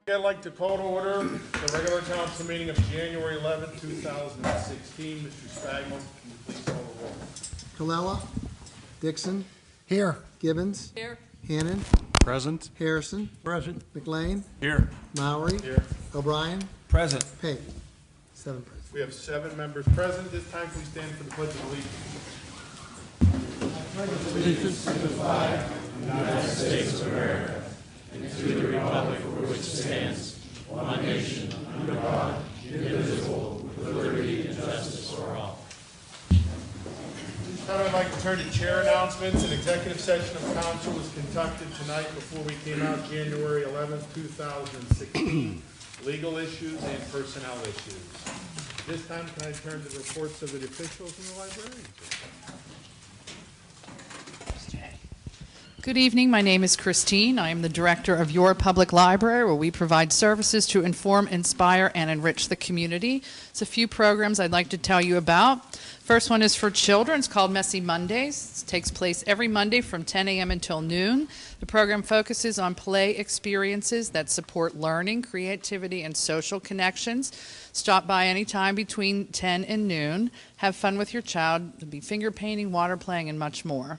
I'd like to call to order the regular council meeting of January 11th, 2016. Mr. Spagman, can you please call the roll? Colella. Dixon. Here. Gibbons. Here. Hannon. Present. Harrison. Present. McLean. Here. Mowry. Here. O'Brien. Present. Pate. 7 present. We have 7 members present. This time, please stand for the Pledge of Allegiance. Now I'd like to turn to chair announcements. An executive session of council was conducted tonight before we came out January 11th, 2016. Legal issues and personnel issues. This time, can I turn to the reports of the officials and the librarians? Good evening. My name is Christine. I am the director of Your Public Library, where we provide services to inform, inspire, and enrich the community. It's a few programs I'd like to tell you about. First one is for children. It's called Messy Mondays. It takes place every Monday from 10 a.m. until noon. The program focuses on play experiences that support learning, creativity, and social connections. Stop by anytime between 10 and noon. Have fun with your child. There'll be finger painting, water playing, and much more.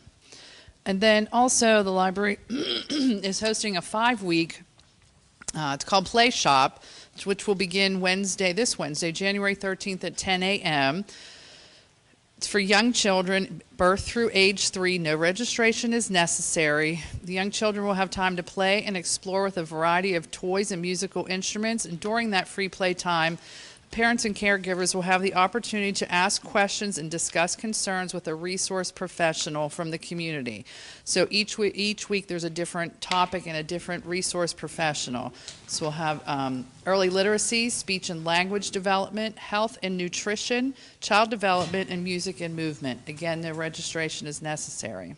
And then also the library is hosting a 5-week, it's called Play Shop, which will begin this Wednesday, January 13th at 10 a.m. It's for young children, birth through age 3. No registration is necessary. The young children will have time to play and explore with a variety of toys and musical instruments. And during that free play time, parents and caregivers will have the opportunity to ask questions and discuss concerns with a resource professional from the community. So each week there's a different topic and a different resource professional. So we'll have early literacy, speech and language development, health and nutrition, child development, and music and movement. Again, no registration is necessary.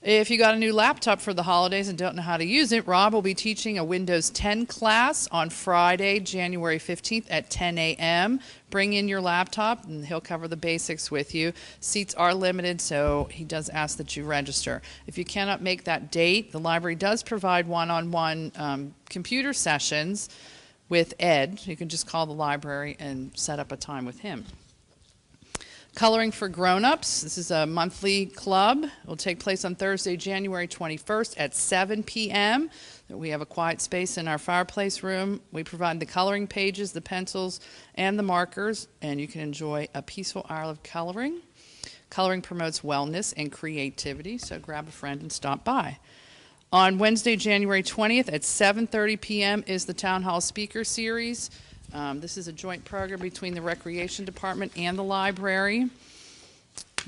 If you got a new laptop for the holidays and don't know how to use it, Rob will be teaching a Windows 10 class on Friday, January 15th at 10 a.m. Bring in your laptop and he'll cover the basics with you. Seats are limited, so he does ask that you register. If you cannot make that date, the library does provide one-on-one computer sessions with Ed. You can just call the library and set up a time with him. Coloring for Grown-Ups. This is a monthly club. It will take place on Thursday, January 21st at 7 p.m. We have a quiet space in our fireplace room. We provide the coloring pages, the pencils, and the markers, and you can enjoy a peaceful hour of coloring. Coloring promotes wellness and creativity, so grab a friend and stop by. On Wednesday, January 20th at 7:30 p.m. is the Town Hall Speaker Series. This is a joint program between the Recreation Department and the library.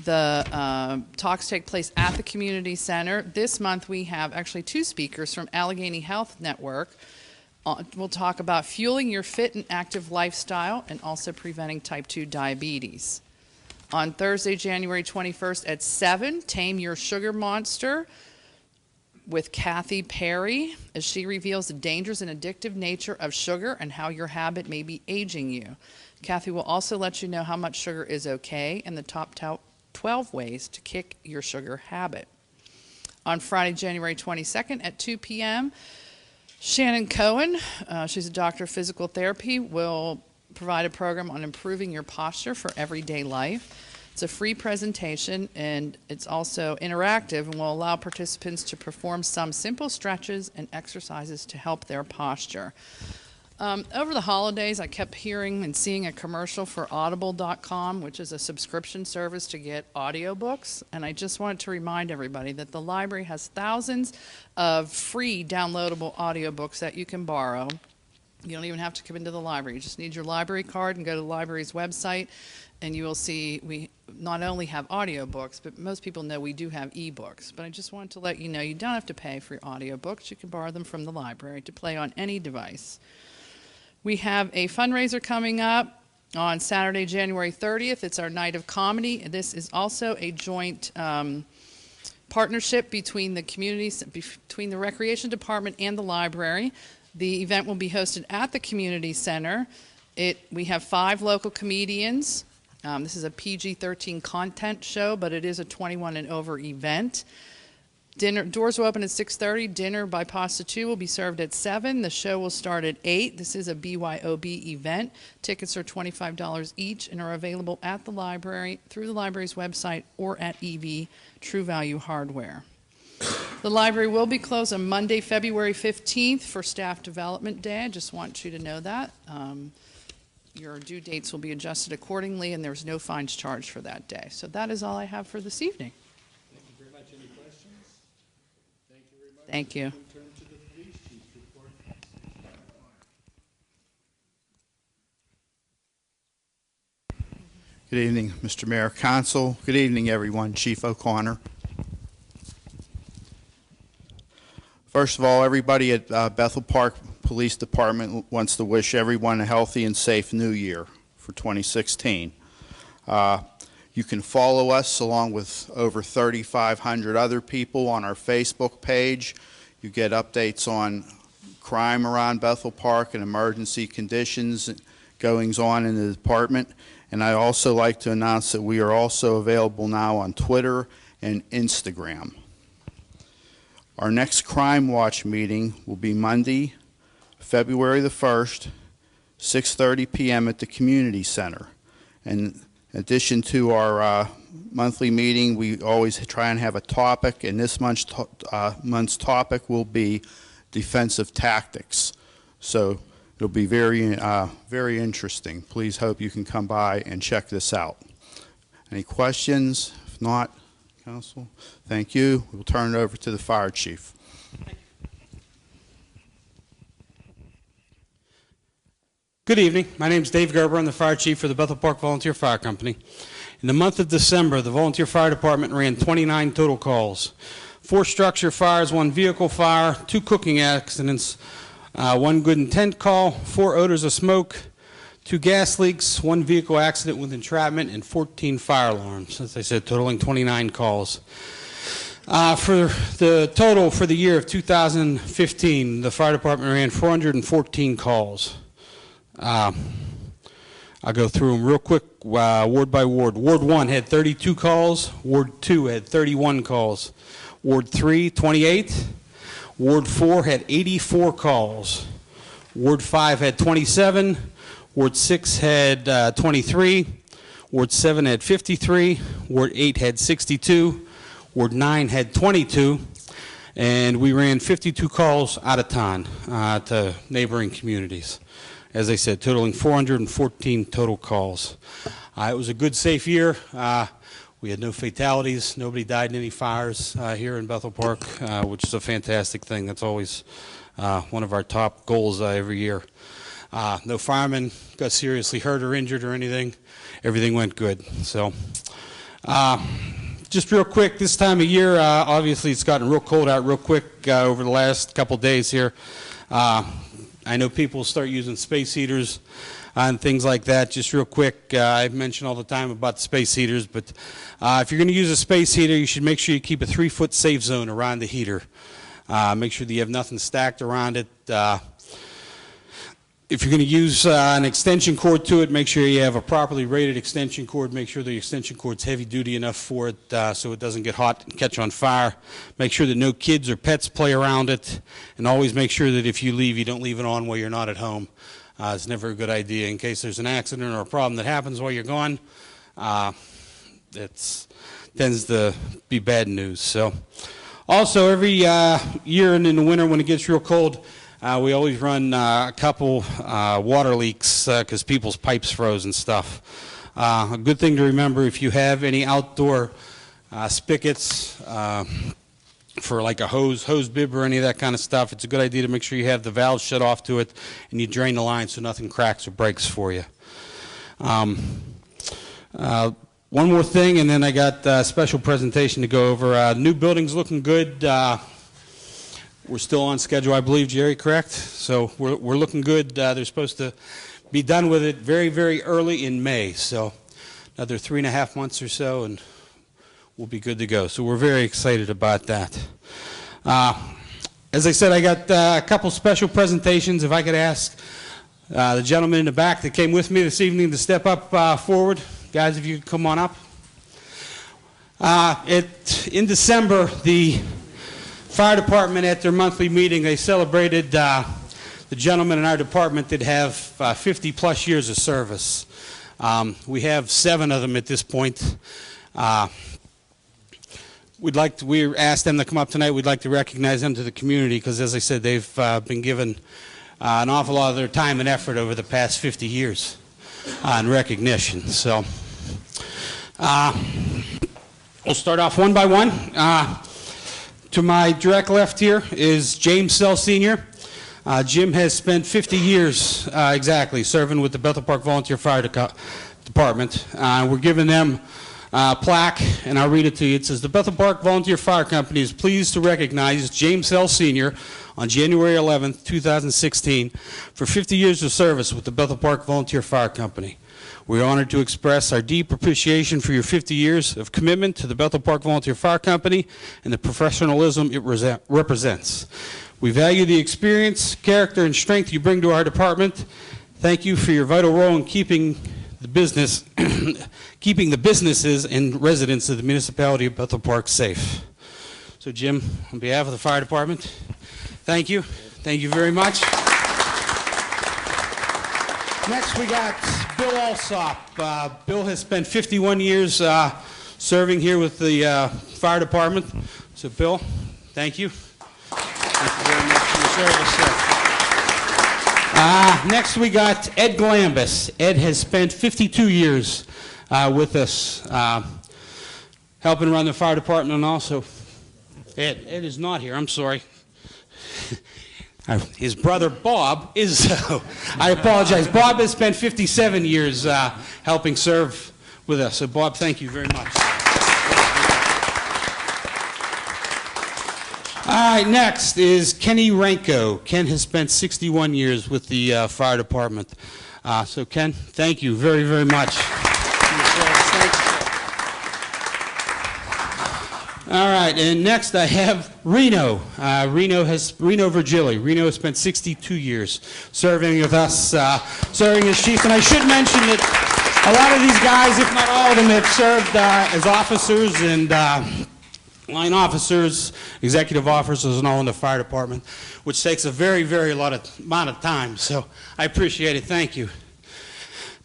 The talks take place at the community center. This month we have actually 2 speakers from Allegheny Health Network. We'll talk about fueling your fit and active lifestyle and also preventing type 2 diabetes. On Thursday, January 21st at 7, Tame Your Sugar Monster with Kathy Perry, as she reveals the dangers and addictive nature of sugar and how your habit may be aging you. Kathy will also let you know how much sugar is okay and the top 12 ways to kick your sugar habit. On Friday, January 22nd at 2 p.m., Shannon Cohen, she's a doctor of physical therapy, will provide a program on improving your posture for everyday life. It's a free presentation, and it's also interactive and will allow participants to perform some simple stretches and exercises to help their posture. Over the holidays, I kept hearing and seeing a commercial for Audible.com, which is a subscription service to get audiobooks, and I just wanted to remind everybody that the library has thousands of free downloadable audiobooks that you can borrow. You don't even have to come into the library. You just need your library card and go to the library's website, and you will see we not only have audiobooks, but most people know we do have ebooks. But I just wanted to let you know you don't have to pay for your audiobooks. You can borrow them from the library to play on any device. We have a fundraiser coming up on Saturday, January 30th. It's our Night of Comedy. This is also a joint partnership between the communities, between the Recreation Department and the library. The event will be hosted at the community center. We have 5 local comedians. This is a PG-13 content show, but it is a 21 and over event. Dinner doors will open at 6:30. Dinner by Pasta 2 will be served at 7. The show will start at 8. This is a BYOB event. Tickets are $25 each and are available at the library, through the library's website, or at EV True Value Hardware. The library will be closed on Monday, February 15th for Staff Development Day. I just want you to know that. Your due dates will be adjusted accordingly, and there's no fines charged for that day. So that is all I have for this evening. Thank you very much. Any questions? Thank you very much. Thank you. Turn to the police chief's report. Good evening, Mr. Mayor, Council. Good evening, everyone. Chief O'Connor. First of all, everybody at Bethel Park Police Department wants to wish everyone a healthy and safe New Year for 2016. You can follow us along with over 3,500 other people on our Facebook page. You get updates on crime around Bethel Park and emergency conditions goings on in the department. And I also like to announce that we are also available now on Twitter and Instagram. Our next Crime Watch meeting will be Monday, February the 1st, 6:30 p.m. at the Community Center. And in addition to our monthly meeting, we always try and have a topic, and this month's topic will be defensive tactics. So it'll be very, very interesting. Please hope you can come by and check this out. Any questions? If not, Council, thank you. We'll turn it over to the Fire Chief. Good evening. My name is Dave Gerber. I'm the Fire Chief for the Bethel Park Volunteer Fire Company. In the month of December, the Volunteer Fire Department ran 29 total calls. 4 structure fires, 1 vehicle fire, 2 cooking accidents, 1 good intent call, 4 odors of smoke, 2 gas leaks, 1 vehicle accident with entrapment, and 14 fire alarms. As I said, totaling 29 calls. For the total for the year of 2015, the fire department ran 414 calls. I'll go through them real quick, ward by ward. Ward 1 had 32 calls. Ward 2 had 31 calls. Ward 3, 28. Ward 4 had 84 calls. Ward 5 had 27. Ward 6 had 23. Ward 7 had 53. Ward 8 had 62. Ward 9 had 22. And we ran 52 calls out of town to neighboring communities. As I said, totaling 414 total calls. It was a good, safe year. We had no fatalities. Nobody died in any fires here in Bethel Park, which is a fantastic thing. That's always one of our top goals every year. No firemen got seriously hurt or injured or anything. Everything went good. So, just real quick, this time of year, obviously it's gotten real cold out real quick over the last couple days here. I know people start using space heaters and things like that. Just real quick, I mention all the time about the space heaters, but if you're going to use a space heater, you should make sure you keep a 3-foot safe zone around the heater. Make sure that you have nothing stacked around it. If you're going to use an extension cord to it, make sure you have a properly rated extension cord. Make sure the extension cord's heavy duty enough for it so it doesn't get hot and catch on fire. Make sure that no kids or pets play around it. And always make sure that if you leave, you don't leave it on while you're not at home. It's never a good idea in case there's an accident or a problem that happens while you're gone. It tends to be bad news. So, also every year and in the winter when it gets real cold, we always run a couple water leaks because people's pipes froze and stuff. A good thing to remember, if you have any outdoor spigots for like a hose bib or any of that kind of stuff, it's a good idea to make sure you have the valves shut off to it and you drain the line so nothing cracks or breaks for you. One more thing, and then I got a special presentation to go over. New building's looking good. We're still on schedule, I believe, Jerry, correct? So we're looking good. They're supposed to be done with it very, very early in May. So another 3.5 months or so, and we'll be good to go. So we're very excited about that. As I said, I got a couple special presentations. If I could ask the gentleman in the back that came with me this evening to step up forward. Guys, if you could come on up. In December, the fire department, at their monthly meeting, they celebrated the gentlemen in our department that have 50-plus years of service. We have 7 of them at this point. We asked them to come up tonight. We'd like to recognize them to the community because, as I said, they've been given an awful lot of their time and effort over the past 50 years in recognition. So we'll start off one by one. To my direct left here is James Sell Sr. Jim has spent 50 years exactly serving with the Bethel Park Volunteer Fire Department. We're giving them a plaque, and I'll read it to you. It says, "The Bethel Park Volunteer Fire Company is pleased to recognize James Sell Sr. on January 11th, 2016 for 50 years of service with the Bethel Park Volunteer Fire Company. We're honored to express our deep appreciation for your 50 years of commitment to the Bethel Park Volunteer Fire Company and the professionalism it represents. We value the experience, character, and strength you bring to our department. Thank you for your vital role in keeping the businesses and residents of the municipality of Bethel Park safe." So, Jim, on behalf of the fire department, thank you. Thank you very much. Next, we got Bill Alsop. Bill has spent 51 years serving here with the fire department. So, Bill, thank you. Thank you very much for your service, sir. Next, we got Ed Glambus. Ed has spent 52 years with us, helping run the fire department, and also, Ed is not here, I'm sorry. His brother Bob is, so I apologize. Bob has spent 57 years helping serve with us. So, Bob, thank you very much. All right, next is Kenny Ranko. Ken has spent 61 years with the fire department. So, Ken, thank you very, very much. Thank you. All right, and next I have Reno. Reno Virgili. Reno has spent 62 years serving with us, serving as chief. And I should mention that a lot of these guys, if not all of them, have served as officers and line officers, executive officers, and all in the fire department, which takes a very, very amount of time. So I appreciate it. Thank you.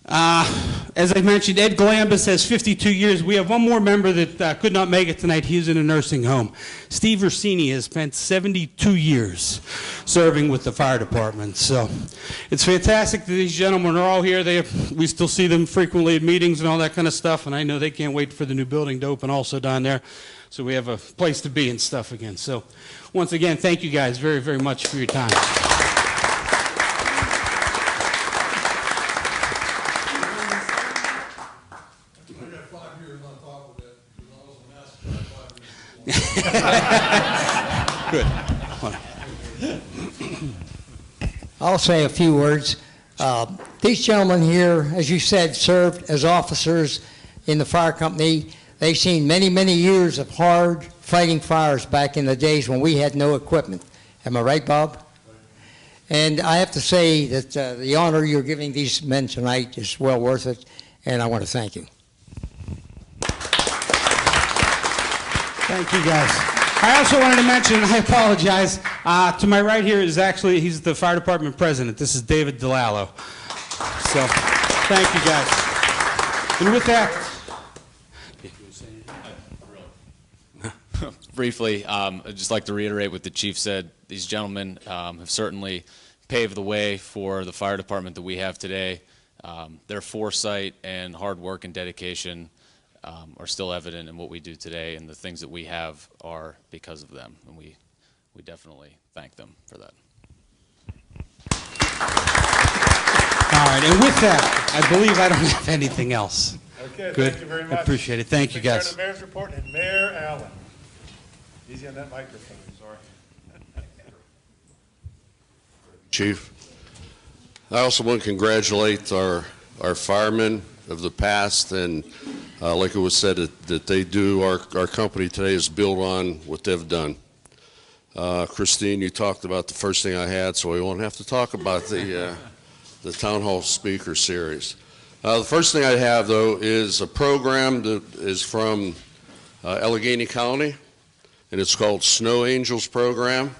As I mentioned, Ed Glambus has 52 years. We have one more member that could not make it tonight. He is in a nursing home. Steve Ursini has spent 72 years serving with the fire department. So it's fantastic that these gentlemen are all here. We still see them frequently at meetings and all that kind of stuff, and I know they can't wait for the new building to open also down there. So we have a place to be and stuff again. So once again, thank you guys very, very much for your time. Good. I'll say a few words. These gentlemen here, as you said, served as officers in the fire company. They've seen many, many years of hard fighting fires back in the days when we had no equipment. Am I right, Bob? And I have to say that the honor you're giving these men tonight is well worth it, and I want to thank you. Thank you, guys. I also wanted to mention, I apologize, to my right here is actually, he's the fire department president. This is David DeLallo. So, thank you, guys. And with that, briefly, I'd just like to reiterate what the chief said. These gentlemen have certainly paved the way for the fire department that we have today. Their foresight and hard work and dedication are still evident in what we do today, and the things that we have are because of them, and we definitely thank them for that. all right, and with that, I believe I don't have anything else. Okay, Good. thank you very much. I appreciate it. Thank you, Turn guys. to the mayor's report, and Mayor Allen. Easy on that microphone, sorry. Chief, I also want to congratulate our firemen of the past, and like it was said, that they do, our company today is built on what they've done. Christine, you talked about the first thing I had, so we won't have to talk about the Town Hall Speaker Series. The first thing I have, though, is a program that is from Allegheny County, and it's called Snow Angels Program.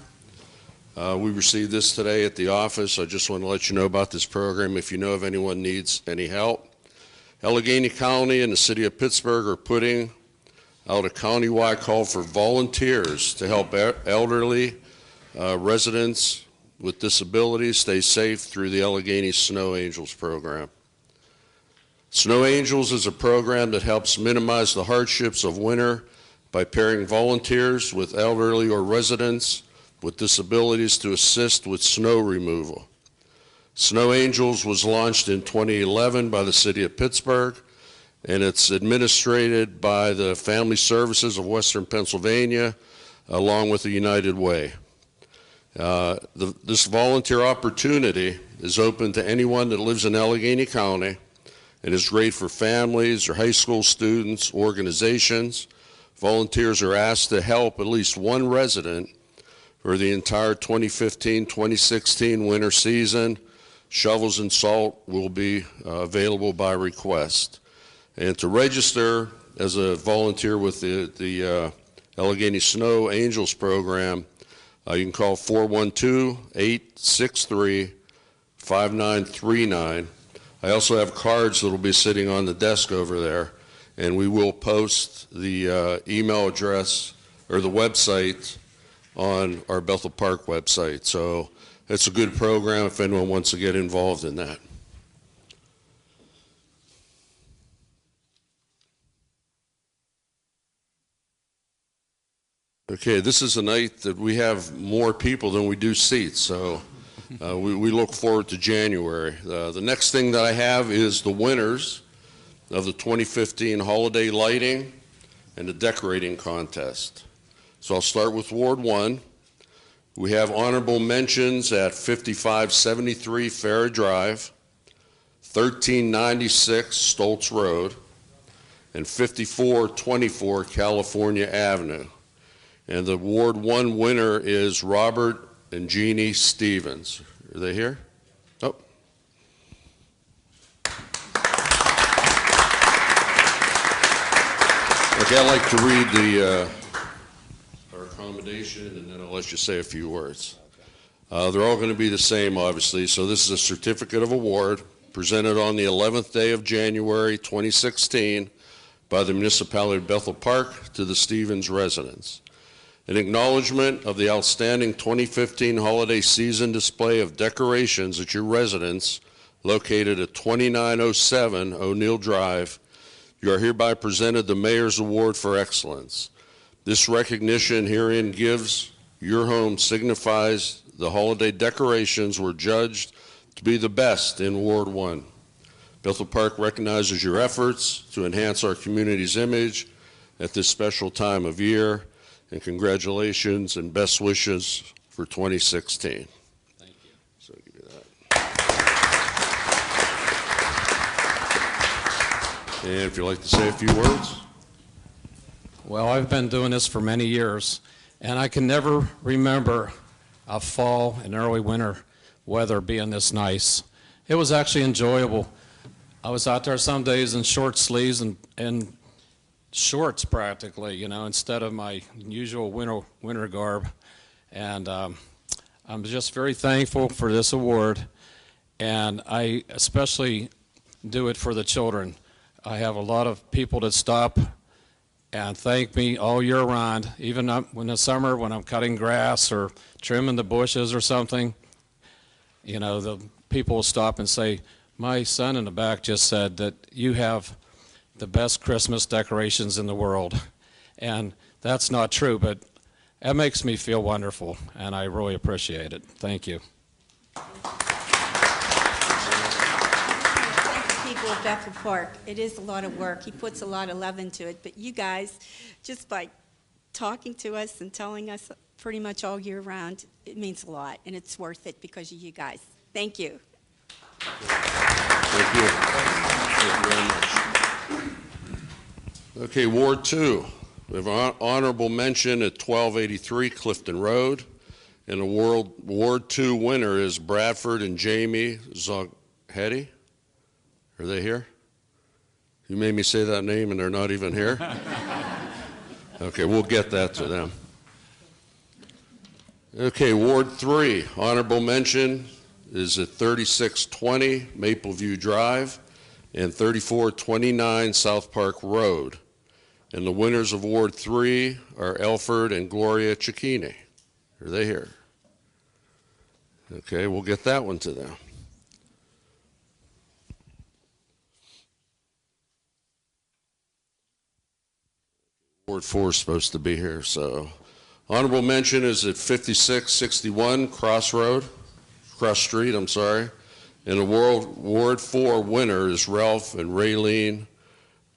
We received this today at the office. I just want to let you know about this program if you know of anyone needs any help. Allegheny County and the City of Pittsburgh are putting out a countywide call for volunteers to help elderly residents with disabilities stay safe through the Allegheny Snow Angels program. Snow Angels is a program that helps minimize the hardships of winter by pairing volunteers with elderly or residents with disabilities to assist with snow removal. Snow Angels was launched in 2011 by the City of Pittsburgh, and it's administered by the Family Services of Western Pennsylvania along with the United Way. This volunteer opportunity is open to anyone that lives in Allegheny County and is great for families or high school students, organizations. Volunteers are asked to help at least one resident for the entire 2015-2016 winter season. Shovels and salt will be available by request. And to register as a volunteer with the Allegheny Snow Angels program, you can call 412-863-5939. I also have cards that will be sitting on the desk over there, and we will post the email address or the website on our Bethel Park website. So it's a good program if anyone wants to get involved in that. Okay, this is a night that we have more people than we do seats, so we look forward to January. The next thing that I have is the winners of the 2015 holiday lighting and the decorating contest. So I'll start with Ward 1. We have honorable mentions at 5573 Farah Drive, 1396 Stoltz Road, and 5424 California Avenue. And the Ward 1 winner is Robert and Jeannie Stevens. Are they here? Oh. Okay, I'd like to read our accommodation, and then I'll let you say a few words. They're all going to be the same, obviously. So this is a certificate of award presented on the 11th day of January 2016 by the municipality of Bethel Park to the Stevens residents. An acknowledgement of the outstanding 2015 holiday season display of decorations at your residence located at 2907 O'Neill Drive. You are hereby presented the Mayor's Award for Excellence. This recognition herein gives your home signifies the holiday decorations were judged to be the best in Ward 1. Bethel Park recognizes your efforts to enhance our community's image at this special time of year. And congratulations and best wishes for 2016. Thank you. So I'll give you that. And if you'd like to say a few words. Well, I've been doing this for many years, and I can never remember a fall and early winter weather being this nice. It was actually enjoyable. I was out there some days in short sleeves and shorts practically, you know, instead of my usual winter garb. And I'm just very thankful for this award, and I especially do it for the children. I have a lot of people that stop and thank me all year round, even in the summer when I'm cutting grass or trimming the bushes or something. You know, the people will stop and say, my son in the back just said that you have the best Christmas decorations in the world. And that's not true, but that makes me feel wonderful, and I really appreciate it. Thank you. Thank the people of Bethel Park. It is a lot of work. He puts a lot of love into it, but you guys, just by talking to us and telling us pretty much all year round, it means a lot, and it's worth it because of you guys. Thank you. Thank you. Thank you very much. Okay, Ward 2. We have an honorable mention at 1283 Clifton Road. And the Ward 2 winner is Bradford and Jamie Zoghetti. Are they here? You made me say that name and they're not even here? Okay, we'll get that to them. Okay, Ward 3, honorable mention is at 3620 Mapleview Drive and 3429 South Park Road. And the winners of Ward 3 are Elford and Gloria Cicchini. Are they here? Okay, we'll get that one to them. Ward 4 is supposed to be here, so. Honorable mention is at 5661 Cross Street, I'm sorry. And the Ward 4 winner is Ralph and Raylene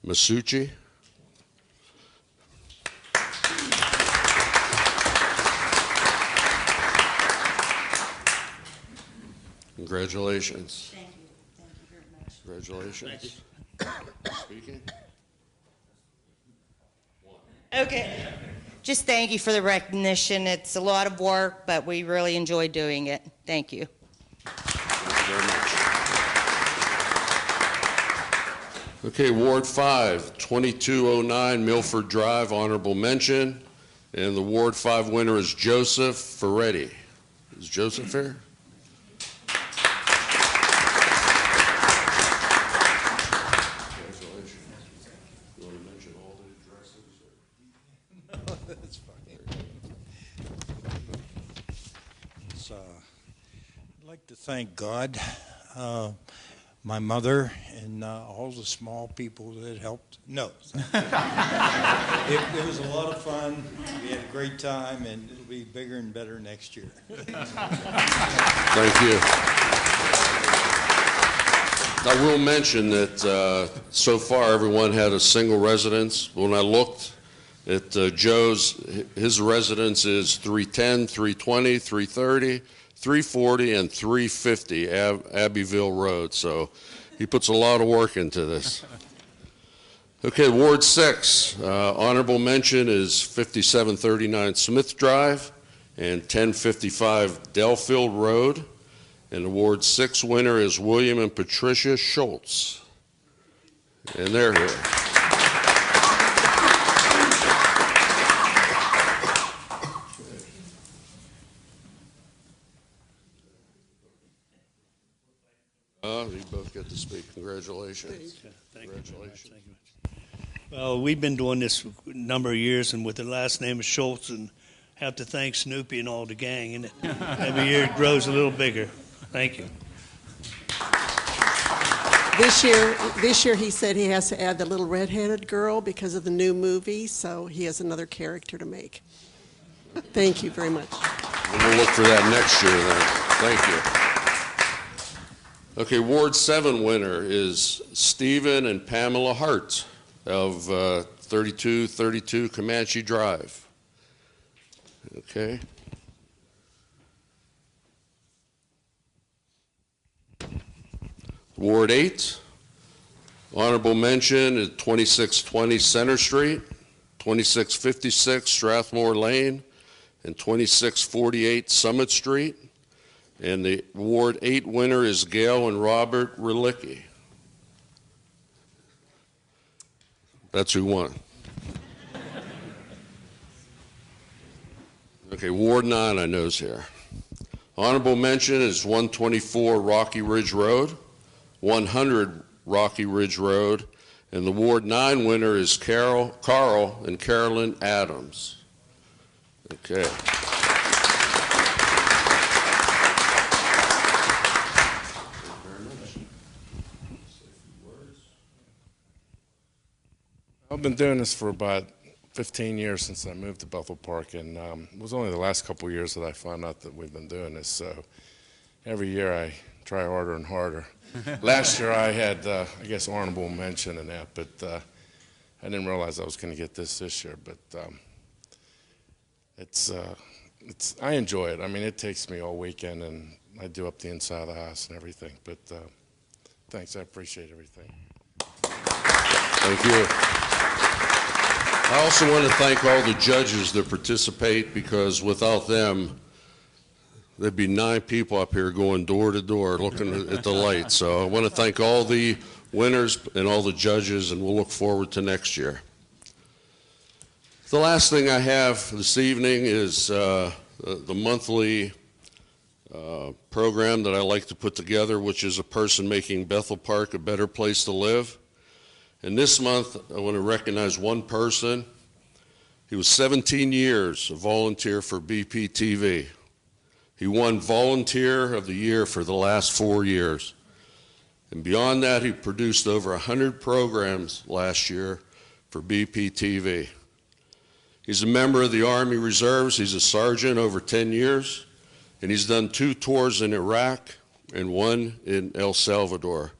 Masucci. Congratulations. Thank you. Thank you very much. Congratulations. Speaking. Okay. Just thank you for the recognition. It's a lot of work, but we really enjoy doing it. Thank you. Thank you very much. Okay, Ward 5, 2209 Milford Drive, honorable mention. And the Ward 5 winner is Joseph Ferretti. Is Joseph here? I'd like to thank God, my mother, and all the small people that helped. No. It was a lot of fun. We had a great time, and it'll be bigger and better next year. Thank you. I will mention that so far everyone had a single residence. When I looked at Joe's, his residence is 310, 320, 330, 340, and 350 Abbeville Road. So he puts a lot of work into this. Okay, Ward 6, honorable mention is 5739 Smith Drive and 1055 Dellfield Road. And the Ward 6 winner is William and Patricia Schultz. And they're here. You both get to speak. Congratulations. Congratulations. Thank you. Well, we've been doing this for a number of years, and with the last name of Schultz, and have to thank Snoopy and all the gang. And every year it grows a little bigger. Thank you. This year he said he has to add the little red-headed girl because of the new movie, so he has another character to make. Thank you very much. We'll look for that next year then. Thank you. Okay, Ward 7 winner is Stephen and Pamela Hart of 3232 Comanche Drive. Okay. Ward 8, honorable mention at 2620 Center Street, 2656 Strathmore Lane, and 2648 Summit Street. And the Ward 8 winner is Gail and Robert Relicki. That's who won. Okay, Ward 9 I know is here. Honorable mention is 124 Rocky Ridge Road, 100 Rocky Ridge Road, and the Ward 9 winner is Carl and Carolyn Adams. Okay. I've been doing this for about 15 years since I moved to Bethel Park, and it was only the last couple of years that I found out that we've been doing this. So every year I try harder and harder. Last year I had, I guess, honorable mention in that, but I didn't realize I was going to get this year. But I enjoy it. I mean, it takes me all weekend, and I do up the inside of the house and everything. But thanks, I appreciate everything. Thank you. I also want to thank all the judges that participate, because without them, there'd be 9 people up here going door to door looking at the lights. So I want to thank all the winners and all the judges, and we'll look forward to next year. The last thing I have this evening is the monthly program that I like to put together, which is a person making Bethel Park a better place to live. And this month, I want to recognize one person. He was 17 years a volunteer for BPTV. He won Volunteer of the Year for the last 4 years. And beyond that, he produced over 100 programs last year for BPTV. He's a member of the Army Reserves. He's a sergeant over 10 years. And he's done 2 tours in Iraq and 1 in El Salvador.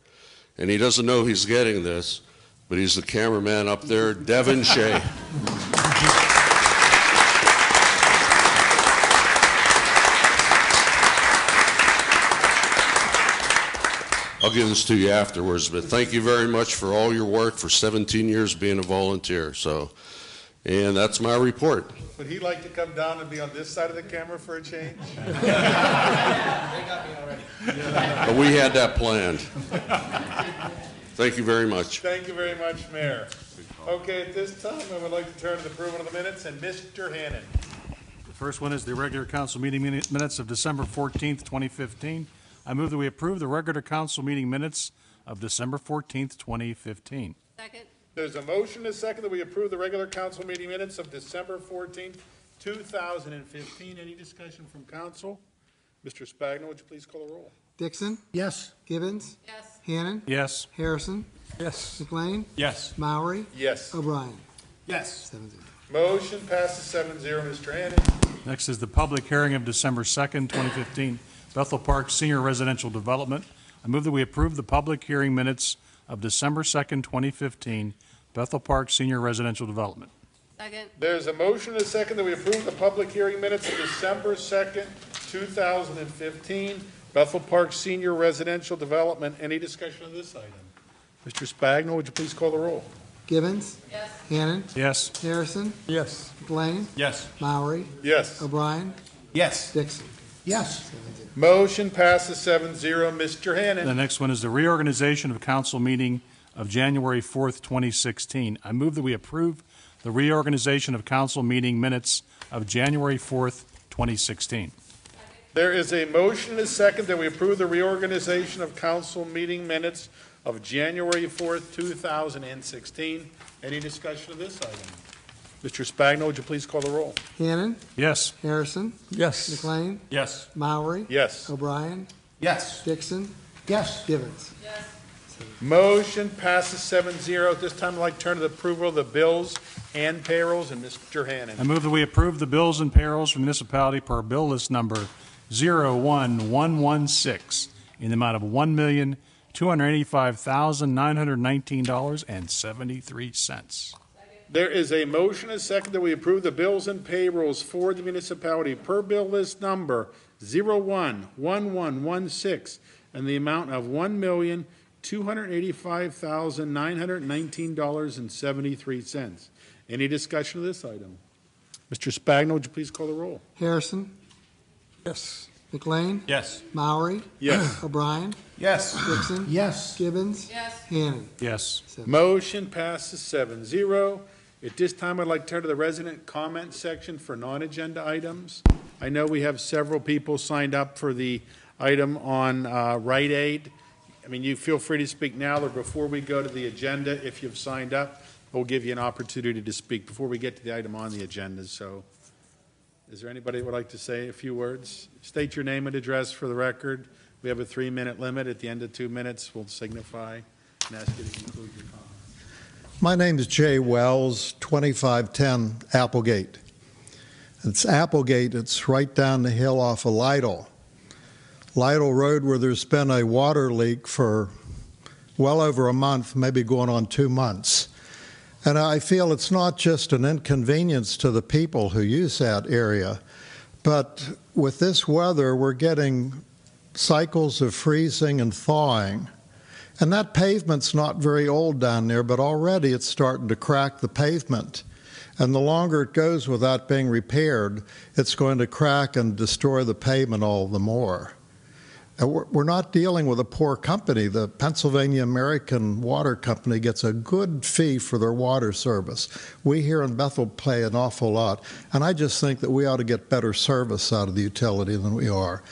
And he doesn't know he's getting this, but he's the cameraman up there, Devin Shea. I'll give this to you afterwards, but thank you very much for all your work for 17 years being a volunteer. And that's my report. Would he like to come down and be on this side of the camera for a change? They got me already. But we had that planned. Thank you very much. Thank you very much, Mayor. Okay, at this time, I would like to turn to the approval of the minutes, and Mr. Hannon. The first one is the regular council meeting minutes of December 14th, 2015. I move that we approve the regular council meeting minutes of December 14th, 2015. Second. There's a motion and a second that we approve the regular council meeting minutes of December 14th, 2015. Any discussion from council? Mr. Spagna, would you please call the roll? Dixon? Yes. Gibbons? Yes. Hannon? Yes. Harrison? Yes. McLean? Yes. Maury? Yes. O'Brien? Yes. 7-0. Motion passes 7-0. Mr. Hannon. Next is the public hearing of December 2nd, 2015, Bethel Park Senior Residential Development. I move that we approve the public hearing minutes of December 2nd, 2015, Bethel Park Senior Residential Development. Second. There's a motion and a second that we approve the public hearing minutes of December 2nd, 2015, Bethel Park Senior Residential Development. Any discussion on this item? Mr. Spagna, would you please call the roll? Gibbons? Yes. Hannon? Yes. Harrison? Yes. McLean? Yes. Maury? Yes. O'Brien? Yes. Dixon? Yes. 7-0. Motion passes 7-0. Mr. The Hannon. next one is the reorganization of council meeting of January 4th, 2016. I move that we approve the reorganization of council meeting minutes of January 4th, 2016. There is a motion and a second that we approve the reorganization of council meeting minutes of January 4th, 2016. Any discussion of this item? Mr. Spagna, would you please call the roll? Hannon? Yes. Harrison? Yes. McLean? Yes. Maury? Yes. O'Brien? Yes. Dixon? Yes. Gibbons? Motion passes 7-0. At this time, I'd like to turn to the approval of the bills and payrolls, and Mr. Hannon. I move that we approve the bills and payrolls for municipality per bill list number 01116 in the amount of $1,285,919.73. There is a motion and a second that we approve the bills and payrolls for the municipality per bill list number 011116 in the amount of $1,285,919.73. Any discussion of this item? Mr. Spagna, would you please call the roll? Harrison? Yes. McLean? Yes. Maury? Yes. O'Brien? Yes. Dixon? Yes. Gibbons? Yes. Hannon? Yes. 7-0. Motion passes 7-0. At this time, I'd like to turn to the resident comment section for non-agenda items. I know we have several people signed up for the item on Rite Aid. I mean, you feel free to speak now or before we go to the agenda. If you've signed up, we'll give you an opportunity to speak before we get to the item on the agenda. So is there anybody who would like to say a few words? State your name and address for the record. We have a 3-minute limit. At the end of 2 minutes, we'll signify and ask you to conclude your comments. My name is Jay Wells, 2510 Applegate. It's Applegate. It's right down the hill off of Lytle. Lytle Road, where there's been a water leak for well over a month, maybe going on 2 months. And I feel it's not just an inconvenience to the people who use that area, but with this weather, we're getting cycles of freezing and thawing. And that pavement's not very old down there, but already it's starting to crack the pavement. And the longer it goes without being repaired, it's going to crack and destroy the pavement all the more. We're not dealing with a poor company. The Pennsylvania American Water Company gets a good fee for their water service. We here in Bethel pay an awful lot, and I just think that we ought to get better service out of the utility than we are.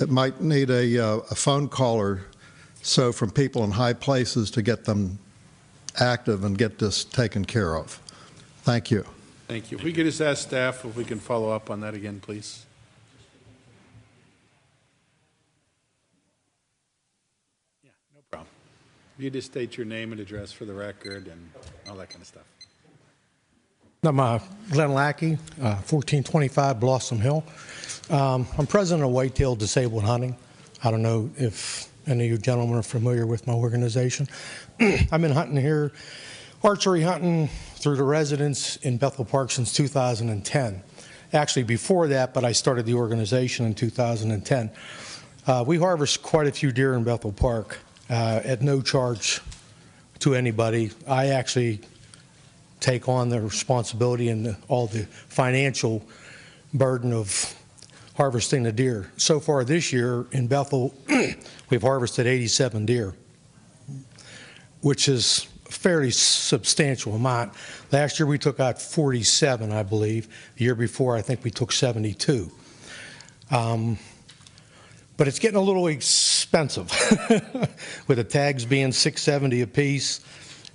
It might need a phone call or so from people in high places to get them active and get this taken care of. Thank you. Thank you. If we could just ask staff if we can follow up on that again, please. Yeah, no problem. You just state your name and address for the record and all that kind of stuff. I'm Glenn Lackey, 1425 Blossom Hill. I'm president of Whitetail Disabled Hunting. I don't know if any of you gentlemen are familiar with my organization. I've been hunting here, archery hunting through the residents in Bethel Park since 2010. Actually before that, but I started the organization in 2010. We harvest quite a few deer in Bethel Park at no charge to anybody. I actually take on the responsibility and all the financial burden of harvesting the deer. So far this year in Bethel, we've harvested 87 deer, which is a fairly substantial amount. Last year we took out 47, I believe. The year before, I think we took 72. But it's getting a little expensive with the tags being $670 a piece,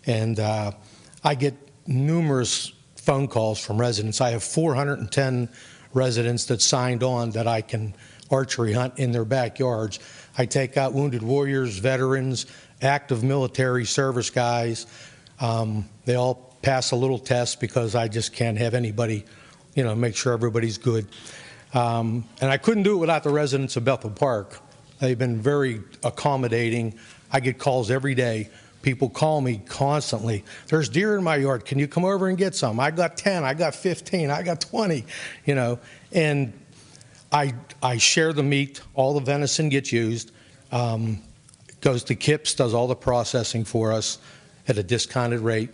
and I get numerous phone calls from residents. I have 410 residents that signed on that I can archery hunt in their backyards. I take out wounded warriors, veterans, active military service guys. They all pass a little test because I just can't have anybody, make sure everybody's good. And I couldn't do it without the residents of Bethel Park. They've been very accommodating. I get calls every day. People call me constantly. There's deer in my yard. Can you come over and get some? I got 10. I got 15. I got 20. And I share the meat. All the venison gets used. Goes to Kips, does all the processing for us at a discounted rate.